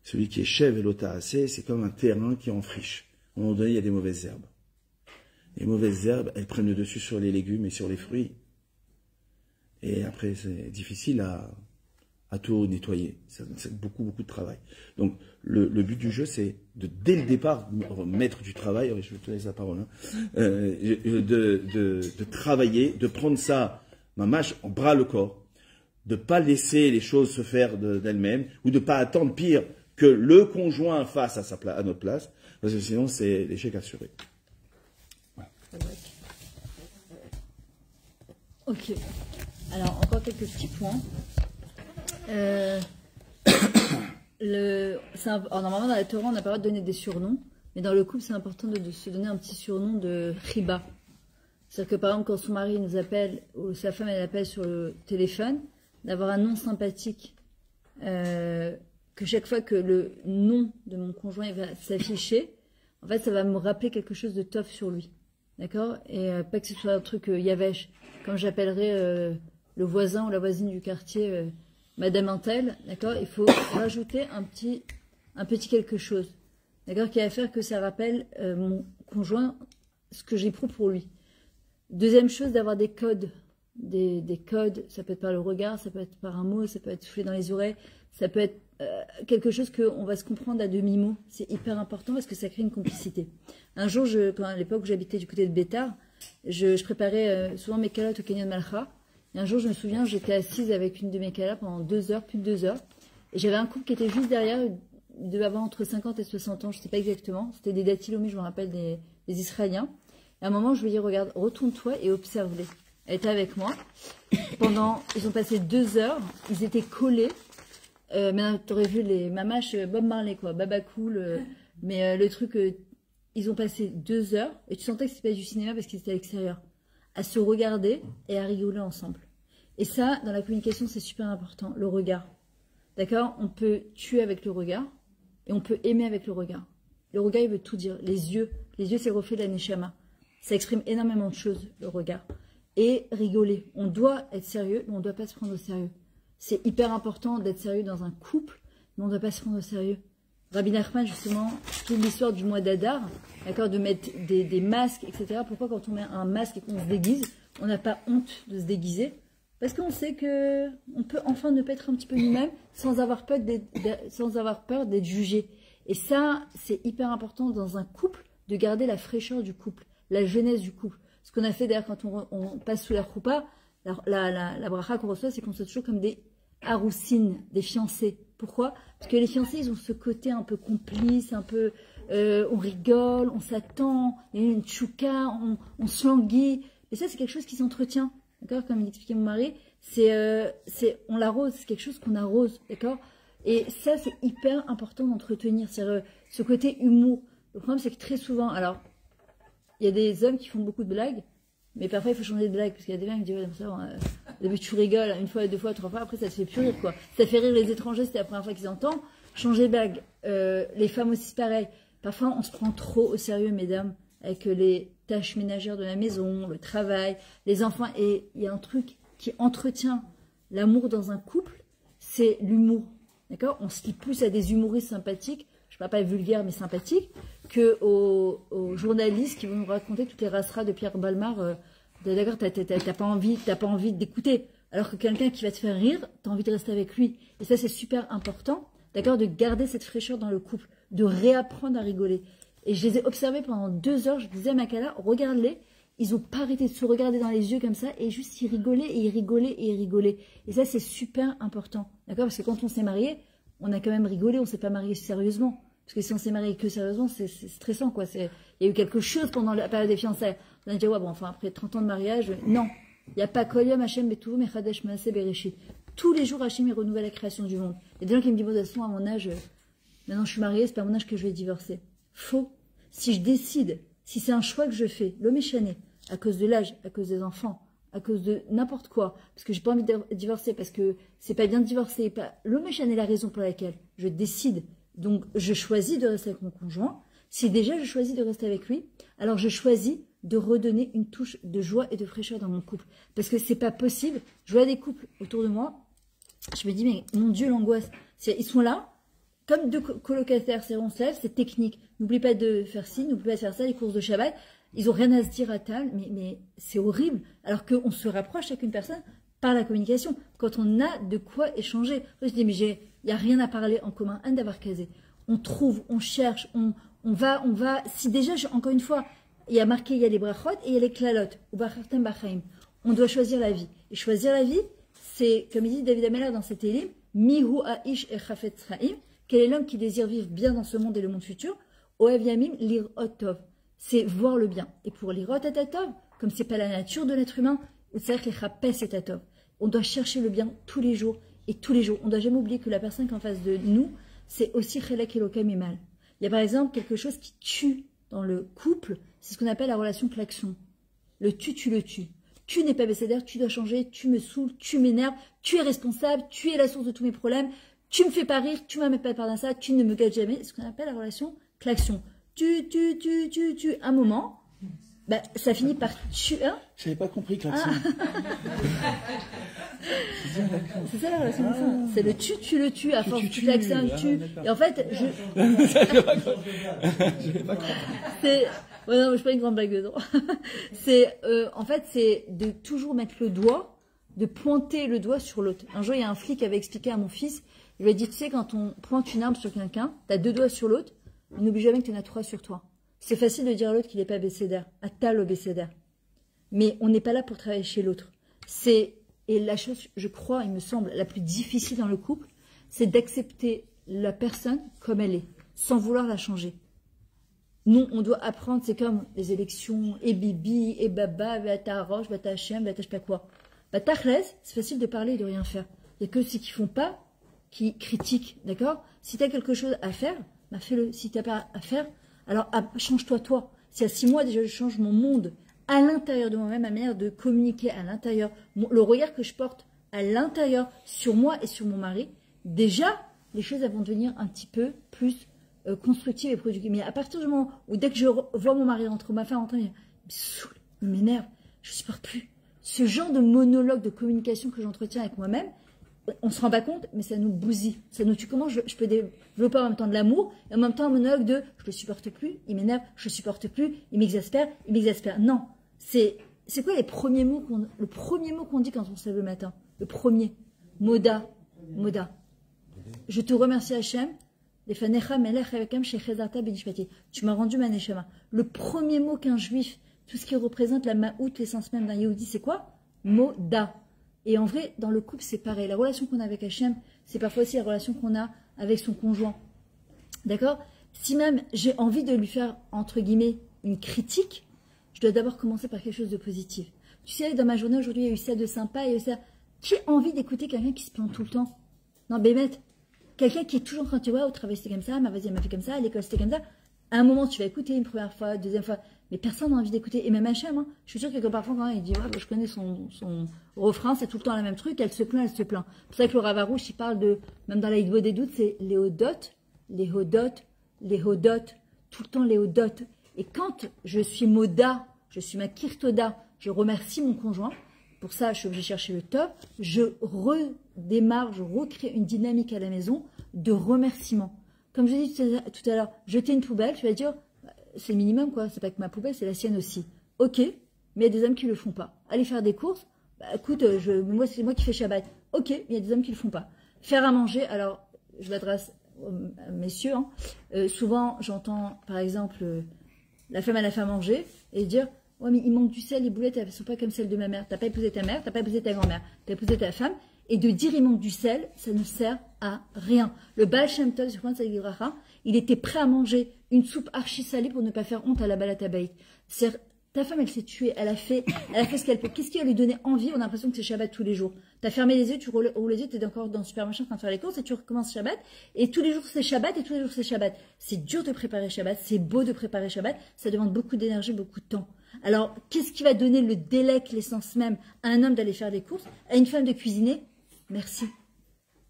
Celui qui est chef velota assez, c'est comme un terrain qui est en friche. À un moment donné, il y a des mauvaises herbes. Les mauvaises herbes, elles prennent le dessus sur les légumes et sur les fruits. Et après, c'est difficile à tout nettoyer. C'est beaucoup de travail. Donc, le but du jeu, c'est de, dès le départ, mettre du travail, je te laisse la parole, hein, de travailler, de prendre ça, ma mâche, en bras le corps, de pas laisser les choses se faire d'elles-mêmes, ou de pas attendre pire que le conjoint fasse à notre place, parce que sinon, c'est l'échec assuré. Voilà. Ok. Alors, encore quelques petits points. Alors, normalement, dans la Torah, on n'a pas le droit de donner des surnoms, mais dans le couple, c'est important de se donner un petit surnom de riba. C'est-à-dire que, par exemple, quand son mari nous appelle, ou sa femme, elle appelle sur le téléphone, d'avoir un nom sympathique, que chaque fois que le nom de mon conjoint va s'afficher, en fait, ça va me rappeler quelque chose de tough sur lui. D'accord? Et pas que ce soit un truc yavesh. Quand j'appellerai le voisin ou la voisine du quartier, Madame Antel, d'accord? Il faut rajouter un petit quelque chose, d'accord? Qui va faire que ça rappelle mon conjoint ce que j'éprouve pour lui. Deuxième chose, d'avoir des codes. Des codes, ça peut être par le regard, ça peut être par un mot, ça peut être soufflé dans les oreilles, ça peut être quelque chose qu'on va se comprendre à demi-mot. C'est hyper important parce que ça crée une complicité. Un jour, à l'époque où j'habitais du côté de Bétar, je préparais souvent mes calottes au Canyon Malcha. Et un jour, je me souviens, j'étais assise avec une de mes calottes pendant 2 heures, plus de 2 heures. Et j'avais un couple qui était juste derrière, il devait avoir entre 50 et 60 ans, je ne sais pas exactement. C'était des datilomis, je me rappelle, des Israéliens. Et à un moment, je lui dis, regarde, retourne-toi et observe-les. Elle était avec moi. Ils ont passé 2 heures, ils étaient collés. Mais tu aurais vu les mamaches Bob Marley, quoi, Baba Cool. Mais le truc, ils ont passé 2 heures, et tu sentais que c'était pas du cinéma parce qu'ils étaient à l'extérieur, à se regarder et à rigoler ensemble. Et ça, dans la communication, c'est super important, le regard. D'accord? On peut tuer avec le regard, et on peut aimer avec le regard. Le regard, il veut tout dire. Les yeux, c'est le reflet de la neshama. Ça exprime énormément de choses, le regard. Et rigoler. On doit être sérieux, mais on ne doit pas se prendre au sérieux. C'est hyper important d'être sérieux dans un couple, mais on ne doit pas se prendre au sérieux. Rabbi Nachman, justement, toute l'histoire du mois d'Adar, d'accord, de mettre des masques, etc. Pourquoi quand on met un masque et qu'on se déguise, on n'a pas honte de se déguiser? Parce qu'on sait qu'on peut enfin ne pas être un petit peu nous-mêmes sans avoir peur d'être jugé. Et ça, c'est hyper important dans un couple, de garder la fraîcheur du couple, la jeunesse du couple. Ce qu'on a fait d'ailleurs quand on passe sous la choupa, la bracha qu'on reçoit, c'est qu'on soit toujours comme des haroussines, des fiancés. Pourquoi? Parce que les fiancés, ils ont ce côté un peu complice, un peu... on rigole, on s'attend, il y a une tchouka, on se languit. Et ça, c'est quelque chose qui s'entretient. D'accord? Comme l'expliquait mon mari, on l'arrose, c'est quelque chose qu'on arrose. D'accord? Et ça, c'est hyper important d'entretenir. C'est ce côté humour. Le problème, c'est que très souvent... Alors, il y a des hommes qui font beaucoup de blagues, mais parfois, il faut changer de blague. Parce qu'il y a des mecs qui disent, ouais, ça, Au début, tu rigoles, une fois, deux fois, trois fois, après, ça te fait plus rire, quoi. Ça fait rire les étrangers, c'était la première fois qu'ils entendent. Changer de bague, les femmes aussi, c'est pareil. Parfois, on se prend trop au sérieux, mesdames, avec les tâches ménagères de la maison, le travail, les enfants. Et il y a un truc qui entretient l'amour dans un couple, c'est l'humour. D'accord? On se lie plus à des humoristes sympathiques, je ne parle pas vulgaires, mais sympathiques, qu'aux journalistes qui vont nous raconter toutes les rasseras de Pierre Balmar. D'accord, t'as pas envie d'écouter. Alors que quelqu'un qui va te faire rire, tu as envie de rester avec lui. Et ça, c'est super important, d'accord, de garder cette fraîcheur dans le couple, de réapprendre à rigoler. Et je les ai observés pendant 2 heures, je disais à Makala, regarde-les, ils n'ont pas arrêté de se regarder dans les yeux comme ça, et juste ils rigolaient, et ils rigolaient, et ils rigolaient. Et ça, c'est super important, d'accord, parce que quand on s'est marié, on a quand même rigolé, on ne s'est pas marié sérieusement. Parce que si on s'est marié que sérieusement, c'est stressant, quoi. Il y a eu quelque chose pendant la période des fiançailles. On a dit, ouais, bon, enfin, après 30 ans de mariage, non. Il n'y a pas Kolyom, Hachem, Betou, Mechadesh, Maaseh, Bereshit. Tous les jours, Hachem, il renouvelle la création du monde. Il y a des gens qui me disent, bon, de toute façon, à mon âge, maintenant je suis mariée, c'est pas à mon âge que je vais divorcer. Faux. Si je décide, si c'est un choix que je fais, le méchané, à cause de l'âge, à cause des enfants, à cause de n'importe quoi, parce que j'ai pas envie de divorcer, parce que c'est pas bien de divorcer, pas... le méchané est la raison pour laquelle je décide. Donc, je choisis de rester avec mon conjoint. Si déjà je choisis de rester avec lui, alors je choisis de redonner une touche de joie et de fraîcheur dans mon couple. Parce que c'est pas possible. Je vois des couples autour de moi. Je me dis, mais mon Dieu, l'angoisse. Ils sont là, comme 2 colocataires, c'est on se lève, c'est technique. N'oublie pas de faire ci, n'oublie pas de faire ça, les courses de Shabbat. Ils ont rien à se dire à table, mais c'est horrible. Alors qu'on se rapproche avec une personne par la communication. Quand on a de quoi échanger. Je dis, mais il n'y a rien à parler en commun, un d'avoir casé. On trouve, on cherche, on va. Si déjà, encore une fois, il y a marqué, il y a les brachot et il y a les klalot. On doit choisir la vie. Et choisir la vie, c'est, comme il dit David Ameller dans cet élim, Mihu Aish et Chafet Chaim, quel est l'homme qui désire vivre bien dans ce monde et le monde futur? Oev Yamim Lirot Tov. C'est voir le bien. Et pour Lirot Tov, comme c'est pas la nature de l'être humain, on doit chercher le bien tous les jours. Et tous les jours, on ne doit jamais oublier que la personne qui est en face de nous, c'est aussi Chelek Elokem et mal. Il y a par exemple quelque chose qui tue dans le couple, c'est ce qu'on appelle la relation klaxon. Le tu le tues. Tu n'es pas bécédaire, tu dois changer, tu me saoules, tu m'énerves, tu es responsable, tu es la source de tous mes problèmes, tu me fais pas rire, tu m'amènes pas par ça, tu ne me gâtes jamais. C'est ce qu'on appelle la relation klaxon. Tu. Un moment, bah, ça finit par tuer. Hein? J'avais pas compris klaxon. C'est ça la relation klaxon. C'est le tu le tues, à force tu klaxonnes, tu. Et en fait, J'avais pas compris. C'est. Ouais, non, je suis pas une grande blagueuse. C'est, en fait, c'est de toujours mettre le doigt, de pointer le doigt sur l'autre. Un jour, il y a un flic qui avait expliqué à mon fils, il lui a dit, tu sais, quand on pointe une arme sur quelqu'un, tu as 2 doigts sur l'autre, mais n'oublie jamais que tu en as 3 sur toi. C'est facile de dire à l'autre qu'il n'est pas bécédaire, à tal au bécédaire. Mais on n'est pas là pour travailler chez l'autre. Et la chose, je crois, il me semble, la plus difficile dans le couple, c'est d'accepter la personne comme elle est, sans vouloir la changer. Nous, on doit apprendre, c'est comme les élections, et Bibi, et Baba, Bata Roche, Bata Hachem, Bata je sais pas quoi. Bata Chlez, c'est facile de parler et de rien faire. Il n'y a que ceux qui font pas, qui critiquent, d'accord? Si tu as quelque chose à faire, bah fais-le. Si tu n'as pas à faire, alors change-toi toi. Si à 6 mois déjà je change mon monde à l'intérieur de moi-même, ma manière de communiquer à l'intérieur, le regard que je porte à l'intérieur sur moi et sur mon mari, déjà, les choses vont devenir un petit peu plus constructive et productive. Mais à partir du moment où, dès que je vois mon mari rentrer, ma femme rentrer, il me saoule, il m'énerve, je ne supporte plus. Ce genre de monologue de communication que j'entretiens avec moi-même, on ne se rend pas compte, mais ça nous bousille. Ça nous tue. Comment je peux développer en même temps de l'amour et en même temps un monologue de je ne le supporte plus, il m'énerve, je ne le supporte plus, il m'exaspère. Non. C'est quoi le premier mot qu'on dit quand on se lève le matin? Le premier. Moda. Je te remercie Hachem. Tu m'as rendu ma neshama. Le premier mot qu'un juif, tout ce qui représente la ma'out, l'essence même d'un yehudi, c'est quoi? Moda. Et en vrai, dans le couple, c'est pareil. La relation qu'on a avec Hachem, c'est parfois aussi la relation qu'on a avec son conjoint. D'accord? Si même j'ai envie de lui faire, entre guillemets, une critique, je dois d'abord commencer par quelque chose de positif. Tu sais, dans ma journée aujourd'hui, il y a eu ça de sympa, il y a eu ça. Qui a envie d'écouter quelqu'un qui se plaint tout le temps? Non, Bémet, quelqu'un qui est toujours en train de dire, ouais, au travail c'était comme ça, ma vas-y, elle m'a fait comme ça, à l'école c'était comme ça. À un moment, tu vas écouter une première fois, deuxième fois, mais personne n'a envie d'écouter. Et même Hachem, hein, je suis sûre que parfois, quand il dit, ouais, bah, je connais son refrain, c'est tout le temps le même truc, elle se plaint, elle se plaint. C'est pour ça que le Rav Arush, il parle de, même dans la Hidbo des doutes, c'est les hodotes, tout le temps les hodotes. Et quand je suis moda, je suis ma kirtoda, je remercie mon conjoint, pour ça, je suis obligée de chercher le top, je redémarre, je recrée une dynamique à la maison de remerciement. Comme je dis tout à l'heure, jeter une poubelle, tu vas dire, c'est le minimum, quoi. C'est pas que ma poubelle, c'est la sienne aussi. Ok, mais il y a des hommes qui le font pas. Aller faire des courses, bah, écoute, moi, c'est moi qui fais Shabbat. Ok, mais il y a des hommes qui le font pas. Faire à manger, alors, je m'adresse aux messieurs, hein. Souvent, j'entends, par exemple, la femme, elle a fait à manger, et dire, ouais, mais il manque du sel, les boulettes, elles sont pas comme celles de ma mère. T'as pas épousé ta mère, t'as pas épousé ta grand-mère, t'as épousé ta femme. Et de dire il manque du sel, ça ne sert à rien. Le Baal Shem Tov, il était prêt à manger une soupe archi salée pour ne pas faire honte à la Balat Habayit. C'est-à-dire, ta femme, elle s'est tuée, elle a fait ce qu'elle peut. Qu'est-ce qui va lui donner envie? On a l'impression que c'est Shabbat tous les jours. T'as fermé les yeux, tu roules les yeux, t'es encore dans le supermarché en train de faire les courses et tu recommences Shabbat. Et tous les jours c'est Shabbat et tous les jours c'est Shabbat. C'est dur de préparer Shabbat, c'est beau de préparer Shabbat, ça demande beaucoup d'énergie, beaucoup de temps. Alors, qu'est-ce qui va donner le délec, l'essence même à un homme d'aller faire des courses, à une femme de cuisiner? Merci.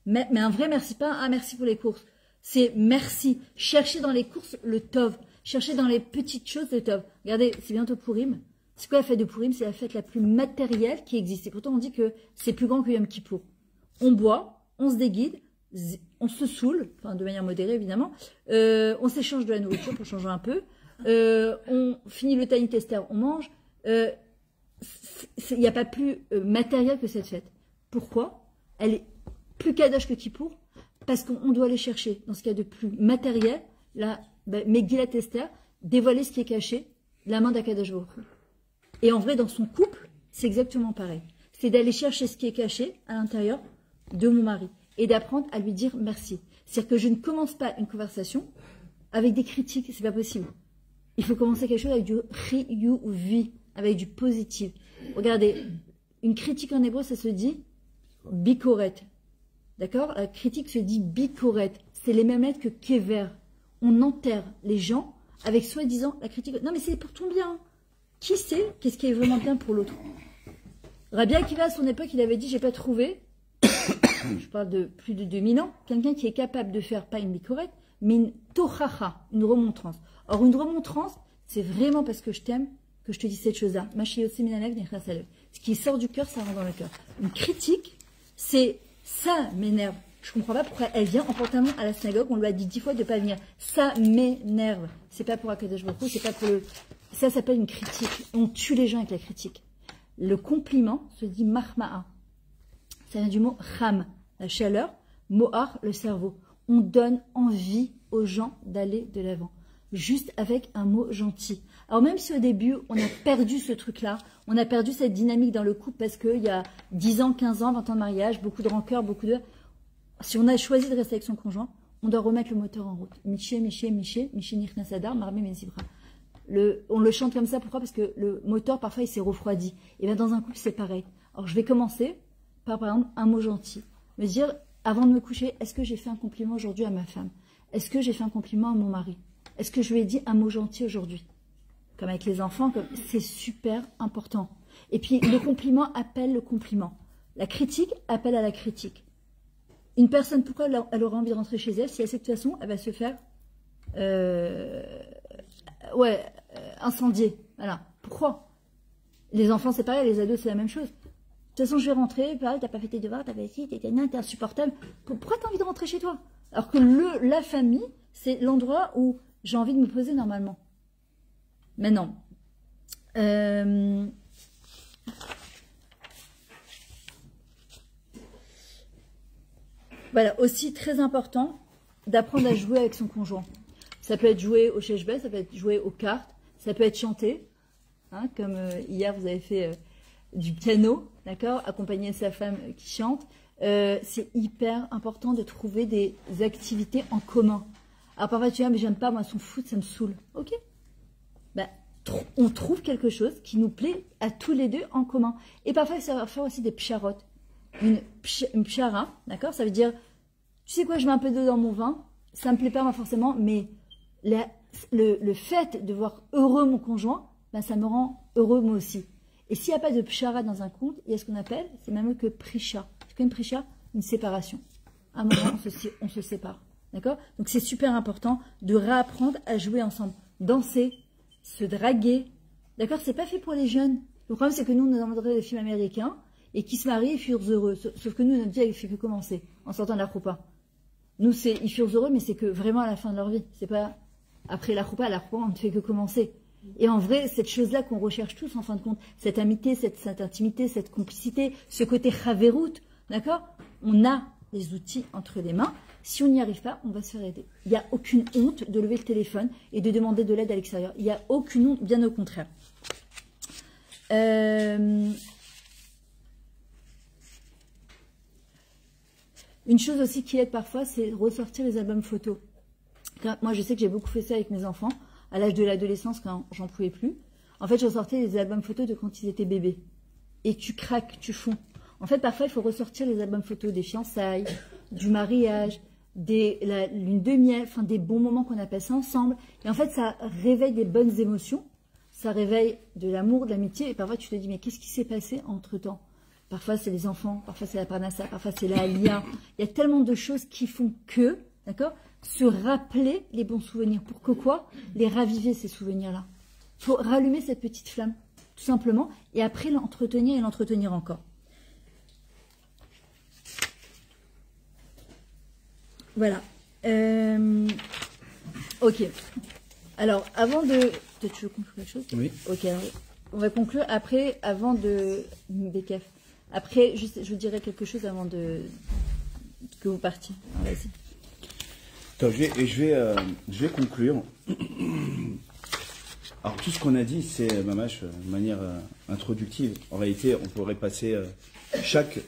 Mais un vrai merci, pas un merci pour les courses. C'est merci. Cherchez dans les courses le tov. Cherchez dans les petites choses le tov. Regardez, c'est bientôt Purim. C'est quoi la fête de Purim? C'est la fête la plus matérielle qui existe. Et pourtant, on dit que c'est plus grand que Yom Kippour. On boit, on se déguide, on se saoule, enfin de manière modérée évidemment. On s'échange de la nourriture pour changer un peu. On finit le Tiny Tester, on mange. Il n'y a pas plus matériel que cette fête. Pourquoi? Elle est plus kadosh que Kippour, parce qu'on doit aller chercher, dans ce cas de plus matériel, la Megillat Esther, dévoiler ce qui est caché, la main d'Akadosh Baruch Hu. Et en vrai, dans son couple, c'est exactement pareil. C'est d'aller chercher ce qui est caché à l'intérieur de mon mari et d'apprendre à lui dire merci. C'est-à-dire que je ne commence pas une conversation avec des critiques, c'est pas possible. Il faut commencer quelque chose avec du chiyuvi, avec du positif. Regardez, une critique en hébreu, ça se dit bikoret. D'accord? La critique se dit bikoret. C'est les mêmes lettres que kever. On enterre les gens avec soi-disant la critique. Non, mais c'est pour ton bien. Qui sait qu'est-ce qui est vraiment bien pour l'autre? Rabbi Akiva, à son époque, il avait dit, j'ai pas trouvé, je parle de plus de 2000 ans, quelqu'un qui est capable de faire, pas une bikoret, mais une tochacha, une remontrance. Or, une remontrance, c'est vraiment parce que je t'aime que je te dis cette chose-là. Ce qui sort du cœur, ça rentre dans le cœur. Une critique, c'est ça m'énerve. Je comprends pas pourquoi elle vient en pantalon à la synagogue. On lui a dit 10 fois de ne pas venir. Ça m'énerve. C'est pas pour Akadosh Baruch Hu, c'est pas pour le... Ça s'appelle une critique. On tue les gens avec la critique. Le compliment se dit mahma'a. Ça vient du mot cham, la chaleur, mohar, le cerveau. On donne envie aux gens d'aller de l'avant. Juste avec un mot gentil. Alors même si au début, on a perdu ce truc-là, on a perdu cette dynamique dans le couple parce qu'il y a 10 ans, 15 ans, 20 ans de mariage, beaucoup de rancœur, beaucoup de... Si on a choisi de rester avec son conjoint, on doit remettre le moteur en route. Miché, miché, miché, miché nirnasadar, marmé mezibra. On le chante comme ça, pourquoi? Parce que le moteur, parfois, il s'est refroidi. Et bien dans un couple, c'est pareil. Alors je vais commencer par exemple, un mot gentil. Me dire, avant de me coucher, est-ce que j'ai fait un compliment aujourd'hui à ma femme? Est-ce que j'ai fait un compliment à mon mari? Est-ce que je lui ai dit un mot gentil aujourd'hui? Comme avec les enfants, c'est super important. Et puis, le compliment appelle le compliment. La critique appelle à la critique. Une personne, pourquoi elle aura envie de rentrer chez elle si elle sait que de toute façon, elle va se faire incendier. Voilà. Pourquoi? Les enfants, c'est pareil, les ados, c'est la même chose. De toute façon, je vais rentrer, pareil, t'as pas fait tes devoirs, t'as pas fait ci, t'es insupportable. Pourquoi t'as envie de rentrer chez toi? Alors que la famille, c'est l'endroit où j'ai envie de me poser normalement. Maintenant, voilà, aussi très important d'apprendre à jouer avec son conjoint. Ça peut être jouer au cheshbeh, ça peut être jouer aux cartes, ça peut être chanter, hein, comme hier vous avez fait du piano, d'accord, accompagner sa femme qui chante. C'est hyper important de trouver des activités en commun. Alors parfois tu dis, ah, mais j'aime pas, moi son foot, ça me saoule. Ok, ben, on trouve quelque chose qui nous plaît à tous les deux en commun. Et parfois ça va faire aussi des pcharotes. Une pchara, d'accord, ça veut dire, tu sais quoi, je mets un peu d'eau dans mon vin, ça me plaît pas moi forcément, mais le fait de voir heureux mon conjoint, ben, ça me rend heureux moi aussi. Et s'il n'y a pas de pshara dans un couple, il y a ce qu'on appelle, c'est même que prisha. C'est quoi une prisha? Une séparation. À un moment, on se sépare. D'accord? Donc c'est super important de réapprendre à jouer ensemble. Danser, se draguer. D'accord? C'est pas fait pour les jeunes. Le problème, c'est que nous, on a montré des films américains et qui se marient et furent heureux. Sauf que nous, notre vie, elle fait que commencer en sortant de la choupa. Nous, ils furent heureux, mais c'est que vraiment à la fin de leur vie. C'est pas après la choupa, on ne fait que commencer. Et en vrai, cette chose-là qu'on recherche tous, en fin de compte, cette amitié, cette intimité, cette complicité, ce côté chaverout, d'accord? On a les outils entre les mains. Si on n'y arrive pas, on va se faire aider. Il n'y a aucune honte de lever le téléphone et de demander de l'aide à l'extérieur. Il n'y a aucune honte, bien au contraire. Une chose aussi qui aide parfois, c'est ressortir les albums photos. Moi, je sais que j'ai beaucoup fait ça avec mes enfants, à l'âge de l'adolescence, quand j'en pouvais plus. En fait, je ressortais les albums photos de quand ils étaient bébés. Et tu craques, tu fonds. En fait, parfois, il faut ressortir les albums photos des fiançailles, du mariage, des lune de miel, enfin des bons moments qu'on a passés ensemble. Et en fait, ça réveille des bonnes émotions, ça réveille de l'amour, de l'amitié. Et parfois, tu te dis, mais qu'est-ce qui s'est passé entre-temps? Parfois, c'est les enfants, parfois, c'est la parnassa, parfois, c'est la alia. Il y a tellement de choses qui font que, d'accord, se rappeler les bons souvenirs. Pour que quoi? Les raviver, ces souvenirs-là. Il faut rallumer cette petite flamme, tout simplement, et après l'entretenir et l'entretenir encore. Voilà. Ok. Alors, avant de... Peut-être tu veux conclure quelque chose? Oui. Ok, alors, on va conclure après, avant de... Bekef. Après, je vous dirai quelque chose avant de... que vous partiez. Vas-y. Je vais conclure. Alors, tout ce qu'on a dit, c'est, mamash, de manière introductive. En réalité, on pourrait passer chaque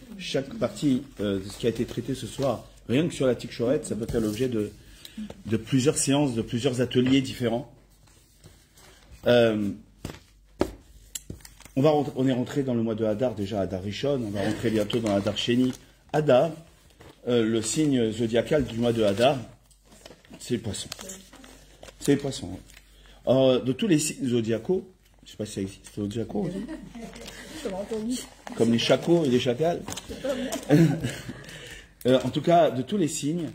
partie de ce qui a été traité ce soir, rien que sur la tikshorette, ça peut faire l'objet de plusieurs séances, de plusieurs ateliers différents. On est rentré dans le mois de Hadar, déjà Hadar Rishon, on va rentrer bientôt dans Hadar Sheni. Hadar, le signe zodiacal du mois de Hadar, c'est le poisson. C'est le poisson. De tous les signes zodiacaux, je ne sais pas si ça existe, zodiacaux, comme les chacos et les chacals. En tout cas, de tous les signes,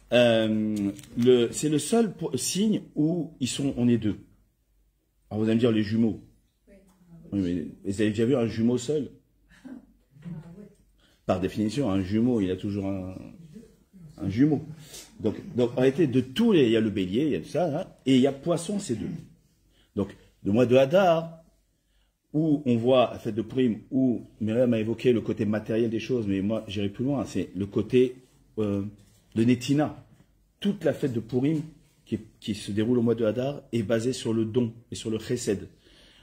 c'est le seul signe où on est deux. Alors vous allez me dire les jumeaux. Oui, mais vous avez déjà vu un jumeau seul? Par définition, un jumeau, il a toujours un jumeau. Donc, en réalité, de tous les, il y a le bélier, il y a tout ça, hein, et il y a poisson, c'est deux. Donc, le mois de Hadar, où on voit la fête de Purim, où Myriam a évoqué le côté matériel des choses, mais moi, j'irai plus loin, c'est le côté de Netina. Toute la fête de Purim, qui se déroule au mois de Hadar, est basée sur le don et sur le chesed.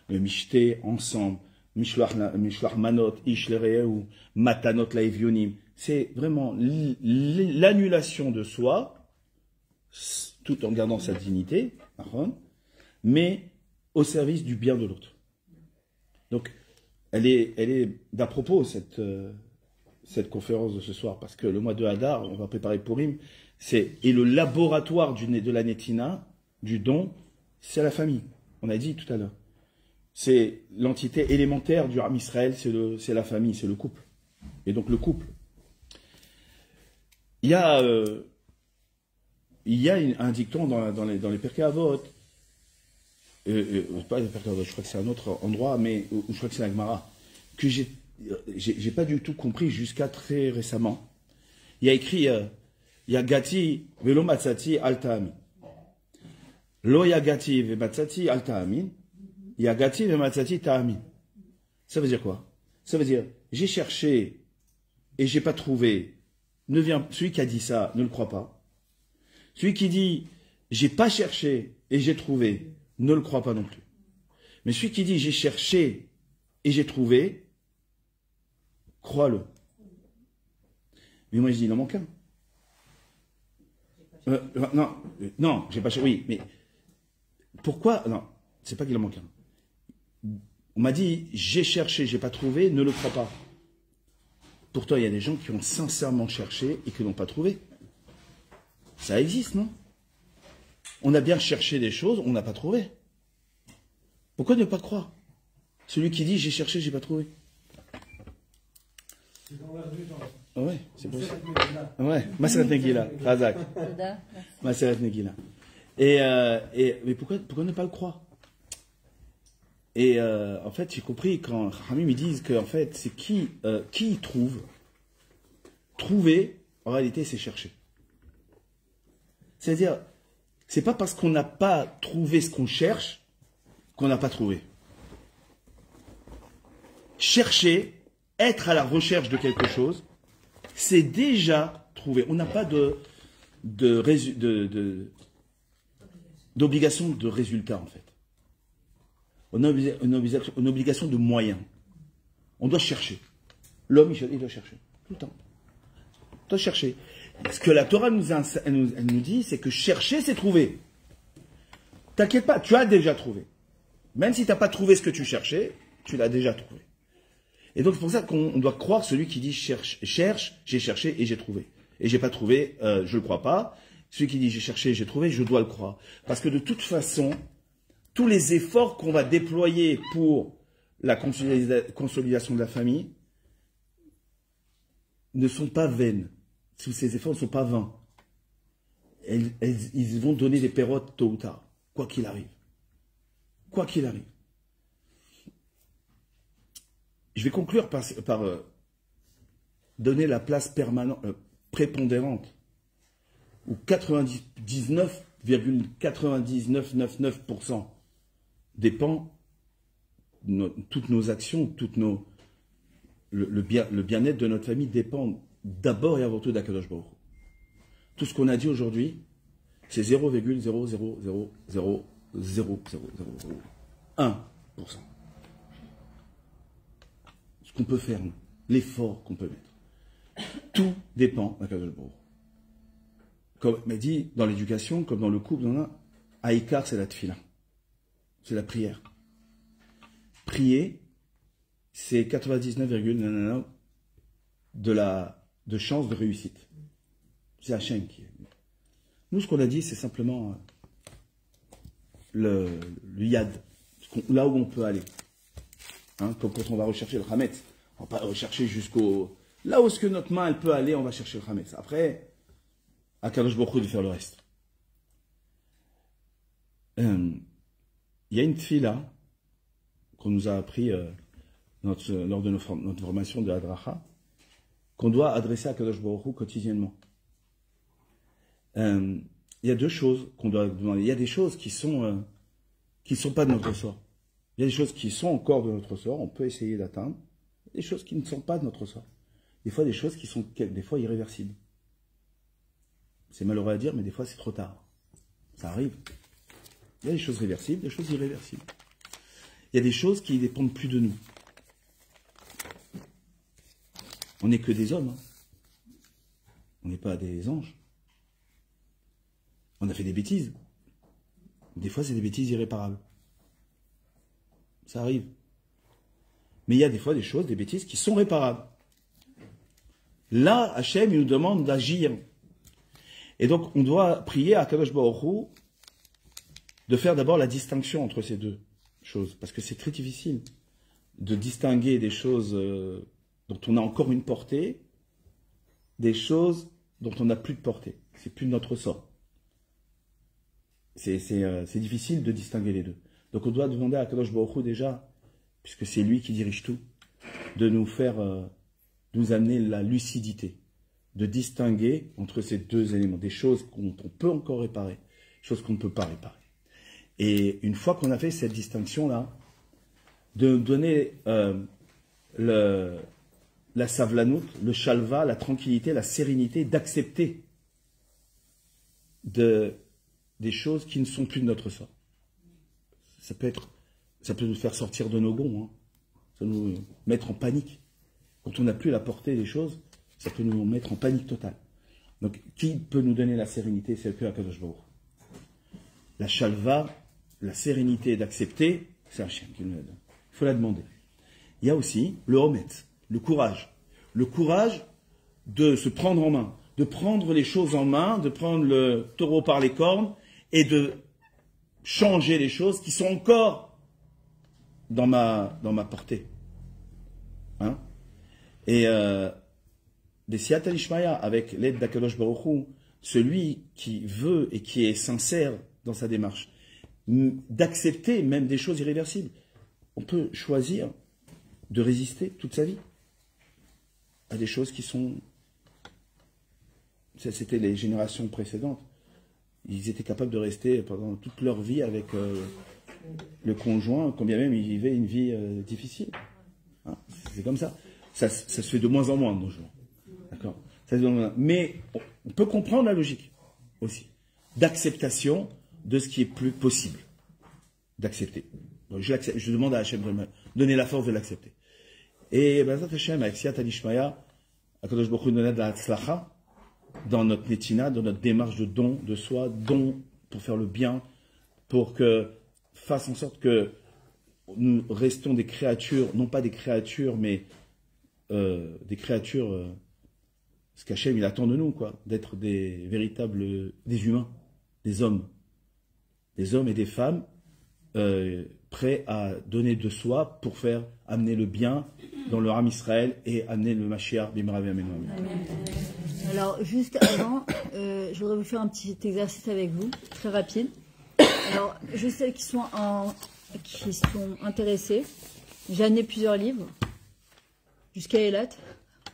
Le mishté, ensemble, mishloach manot, ish lerehu, matanot laevionim. C'est vraiment l'annulation de soi, tout en gardant sa dignité, mais au service du bien de l'autre. Donc, elle est d'à propos, cette conférence de ce soir, parce que le mois de Hadar, on va préparer Purim, et le laboratoire de la Netina, du don, c'est la famille. On a dit tout à l'heure. C'est l'entité élémentaire du Ham Israël, c'est la famille, c'est le couple. Et donc le couple. Il y a un dicton dans les Pirkei Avot, pas les Pirkei Avot, je crois que c'est un autre endroit, mais je crois que c'est la Gemara, que j'ai pas du tout compris jusqu'à très récemment. Il y a écrit Yagati velo matzati al ta'amin. Lo yagati ve matzati al ta'amin. Yagati ve matzati ta'amin. Ça veut dire quoi? Ça veut dire j'ai cherché et j'ai pas trouvé. Celui qui a dit ça ne le croit pas. Celui qui dit j'ai pas cherché et j'ai trouvé ne le croit pas non plus. Mais celui qui dit j'ai cherché et j'ai trouvé, crois-le. Mais moi je dis il en manque un. Non, j'ai pas cherché. Oui, mais pourquoi? Non, c'est pas qu'il en manque un. On m'a dit j'ai cherché, j'ai pas trouvé, ne le crois pas. Pourtant, il y a des gens qui ont sincèrement cherché et qui n'ont pas trouvé. Ça existe, non? On a bien cherché des choses, on n'a pas trouvé. Pourquoi ne pas croire? Celui qui dit j'ai cherché, j'ai pas trouvé. C'est dans l'air du temps. Ouais, c'est pour C'est ça. cette méthode-là. Ouais, Maseret Negila, Razak. Toda, merci. Maseret Negila. Mais pourquoi ne pas le croire? Et en fait, j'ai compris quand Rami me disent que en fait, c'est qui trouve. Trouver, en réalité, c'est chercher. C'est-à-dire, c'est pas parce qu'on n'a pas trouvé ce qu'on cherche qu'on n'a pas trouvé. Chercher, être à la recherche de quelque chose, c'est déjà trouver. On n'a pas d'obligation de résultat, en fait. On a une obligation de moyens. On doit chercher. L'homme, il doit chercher. Tout le temps. Il doit chercher. Ce que la Torah elle nous dit, c'est que chercher, c'est trouver. T'inquiète pas, tu as déjà trouvé. Même si tu n'as pas trouvé ce que tu cherchais, tu l'as déjà trouvé. Et donc c'est pour ça qu'on doit croire celui qui dit cherche, j'ai cherché et j'ai trouvé. Et j'ai pas trouvé, je ne le crois pas. Celui qui dit j'ai cherché et j'ai trouvé, je dois le croire. Parce que de toute façon, tous les efforts qu'on va déployer pour la consolidation de la famille ne sont pas vaines. Tous ces efforts ne sont pas vains. Ils vont donner des pérotes tôt ou tard, quoi qu'il arrive. Quoi qu'il arrive. Je vais conclure par donner la place prépondérante où 99,9999% dépend toutes nos actions, le bien-être de notre famille dépend d'abord et avant tout d'Akadosh Baruch Hu. Tout ce qu'on a dit aujourd'hui, c'est 0,0000001%. Ce qu'on peut faire, l'effort qu'on peut mettre. Tout dépend d'Akadosh Baruch Hu. Comme m'a dit, dans l'éducation, comme dans le couple, Aïkar, c'est la tfila. C'est la prière. Prier, c'est 99,9% de chance de réussite. C'est Hachem qui est. Nous, ce qu'on a dit, c'est simplement le yad, là où on peut aller. Hein, comme quand on va rechercher le Hametz. On va pas rechercher jusqu'au... Là où est-ce que notre main, elle peut aller, on va chercher le Hametz. Après, à Kadosh Baruch Hu de faire le reste. Il y a une tfila qu'on nous a appris lors de notre formation de Hadracha, qu'on doit adresser à Kadosh Baruch Hu quotidiennement. Il y a deux choses qu'on doit demander. Il y a des choses qui sont pas de notre sort. Il y a des choses qui sont encore de notre sort, on peut essayer d'atteindre. Des choses qui ne sont pas de notre sort. Des fois, des choses qui sont des fois irréversibles. C'est malheureux à dire, mais des fois, c'est trop tard. Ça arrive. Il y a des choses réversibles, des choses irréversibles. Il y a des choses qui ne dépendent plus de nous. On n'est que des hommes. Hein. On n'est pas des anges. On a fait des bêtises. Des fois, c'est des bêtises irréparables. Ça arrive. Mais il y a des fois des choses, des bêtises qui sont réparables. Là, Hachem, il nous demande d'agir. Et donc, on doit prier à Kadosh Baruch Hu de faire d'abord la distinction entre ces deux choses. Parce que c'est très difficile de distinguer des choses dont on a encore une portée, des choses dont on n'a plus de portée. C'est plus de notre sort. C'est difficile de distinguer les deux. Donc on doit demander à Kadosh Baruch Hu déjà, puisque c'est lui qui dirige tout, de nous faire, nous amener la lucidité, de distinguer entre ces deux éléments, des choses qu'on peut encore réparer, des choses qu'on ne peut pas réparer. Et une fois qu'on a fait cette distinction-là, de donner la savlanout, le shalva, la tranquillité, la sérénité, d'accepter des choses qui ne sont plus de notre sort. Ça peut nous faire sortir de nos gonds, hein. Ça peut nous mettre en panique. Quand on n'a plus la portée des choses, ça peut nous mettre en panique totale. Donc, qui peut nous donner la sérénité? C'est que Akadosh Baruch Hu. La shalva, la sérénité d'accepter, c'est Hachem qui nous la donne. Il faut la demander. Il y a aussi le homet, le courage. Le courage de se prendre en main, de prendre les choses en main, de prendre le taureau par les cornes et de changer les choses qui sont encore dans ma portée. Hein? Et des Siyata Lishmaya, avec l'aide d'Akadosh Baruch Hu, celui qui veut et qui est sincère dans sa démarche, d'accepter même des choses irréversibles. On peut choisir de résister toute sa vie à des choses qui sont... C'était les générations précédentes. Ils étaient capables de rester pendant toute leur vie avec le conjoint, quand bien même ils vivaient une vie difficile. Hein, c'est comme ça. Ça se fait de moins en moins de nos jours. D'accord ? Mais on peut comprendre la logique aussi. D'acceptation de ce qui est plus possible. D'accepter. Donc je demande à Hachem de me donner la force de l'accepter. Et Bezrat Hachem, avec Siyata Dishmaya, Akadosh Baruch Hu nous donne de la tzlacha dans notre netina, dans notre démarche de don de soi, don pour faire le bien, pour que fasse en sorte que nous restons des créatures, non pas des créatures, mais des créatures, ce qu'Hachem il attend de nous, quoi, d'être des véritables, des humains, des hommes et des femmes prêts à donner de soi pour faire amener le bien dans le Ham Israël et amener le Mashiach Bimravi Amenu. Alors, juste avant, je voudrais vous faire un petit exercice avec vous, très rapide. Alors, je sais qui sont intéressés. J'ai amené plusieurs livres, jusqu'à Eilat.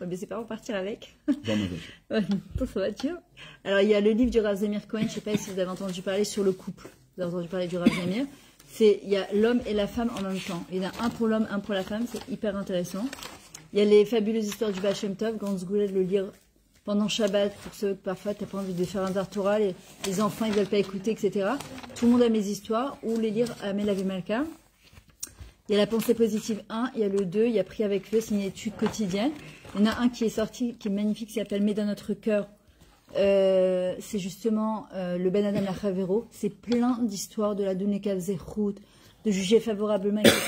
Mais c'est pas pour partir avec. Dans ma voiture. Pour sa voiture. Alors, il y a le livre du Rav Zamir Cohen, je ne sais pas si vous avez entendu parler sur le couple. Vous avez entendu parler du Rav Zamir. Il y a l'homme et la femme en même temps. Il y en a un pour l'homme, un pour la femme, c'est hyper intéressant. Il y a les fabuleuses histoires du Baal Shem Tov, Grand Sgoulet de le lire pendant Shabbat, pour ceux que parfois tu n'as pas envie de faire un Dartora, les enfants ils veulent pas écouter, etc. Tout le monde a mes histoires, ou les lire à Melavi Malka. Il y a la pensée positive 1, il y a le 2, il y a Pris avec eux, c'est une étude quotidienne. Il y en a un qui est sorti, qui est magnifique, qui s'appelle Mais dans notre cœur. C'est justement le Ben Adam Lachavero. C'est plein d'histoires de la Duneka Zechut, de juger favorablement, etc.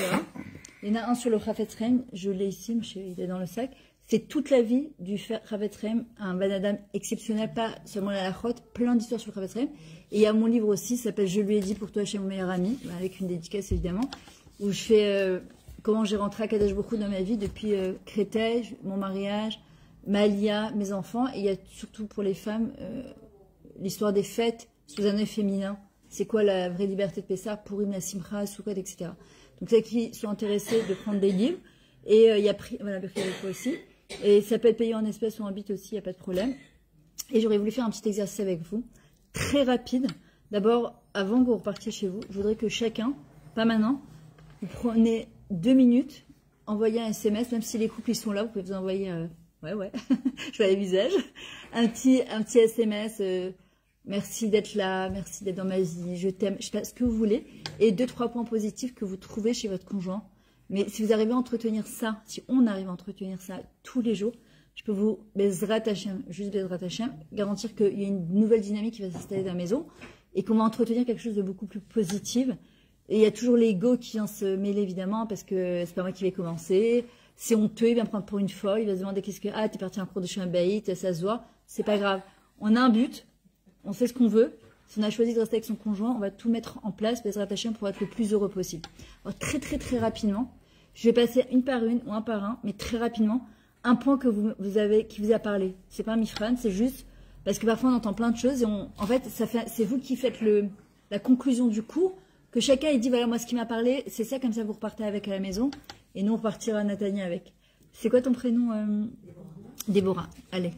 Il y en a un sur le Chafetz Chaim, je l'ai ici, il est dans le sac. C'est toute la vie du Chafetz Chaim, un Ben Adam exceptionnel, pas seulement la Lachot, plein d'histoires sur le Chafetz Chaim. Et il y a mon livre aussi, ça s'appelle Je lui ai dit pour toi chez mon meilleur ami, avec une dédicace évidemment, où je fais comment j'ai rentré à Kadosh Baruch Hu dans ma vie depuis Créteil, mon mariage, Malia, mes enfants, et il y a surtout pour les femmes l'histoire des fêtes sous un œil féminin. C'est quoi la vraie liberté de Pessah, Purim, la Simcha, Sukkot, etc. Donc ceux qui sont intéressés de prendre des livres, et il y a voilà, avec toi aussi, et ça peut être payé en espèces ou en bit aussi, il n'y a pas de problème. Et j'aurais voulu faire un petit exercice avec vous, très rapide. D'abord, avant que vous repartiez chez vous, je voudrais que chacun, pas maintenant, vous prenez 2 minutes, envoyez un SMS, même si les couples ils sont là, vous pouvez vous envoyer... Ouais, je vois les visages. Un petit SMS, merci d'être là, merci d'être dans ma vie, je t'aime, je sais pas ce que vous voulez. Et 2-3 points positifs que vous trouvez chez votre conjoint. Mais si vous arrivez à entretenir ça, si on arrive à entretenir ça tous les jours, je peux vous, Bezrat Hashem, juste Bezrat Hashem, garantir qu'il y a une nouvelle dynamique qui va s'installer dans la maison et qu'on va entretenir quelque chose de beaucoup plus positif. Et il y a toujours l'ego qui vient se mêler évidemment parce que c'est pas moi qui vais commencer. C'est honteux, il va me prendre pour une folle, il va se demander qu'est-ce que... Ah, t'es parti en cours de chemin baït, ça se voit. C'est pas grave. On a un but, on sait ce qu'on veut. Si on a choisi de rester avec son conjoint, on va tout mettre en place, Bezrat Hashem, pour être le plus heureux possible. Alors, très rapidement, je vais passer une par une ou un par un, mais très rapidement, un point que vous avez, qui vous a parlé. C'est pas un mifran, c'est juste parce que parfois on entend plein de choses et en fait, c'est vous qui faites la conclusion du cours, que chacun il dit voilà moi ce qui m'a parlé, c'est ça, comme ça vous repartez avec à la maison. Et nous, on repartira à Nathalie avec. C'est quoi ton prénom Déborah. Allez.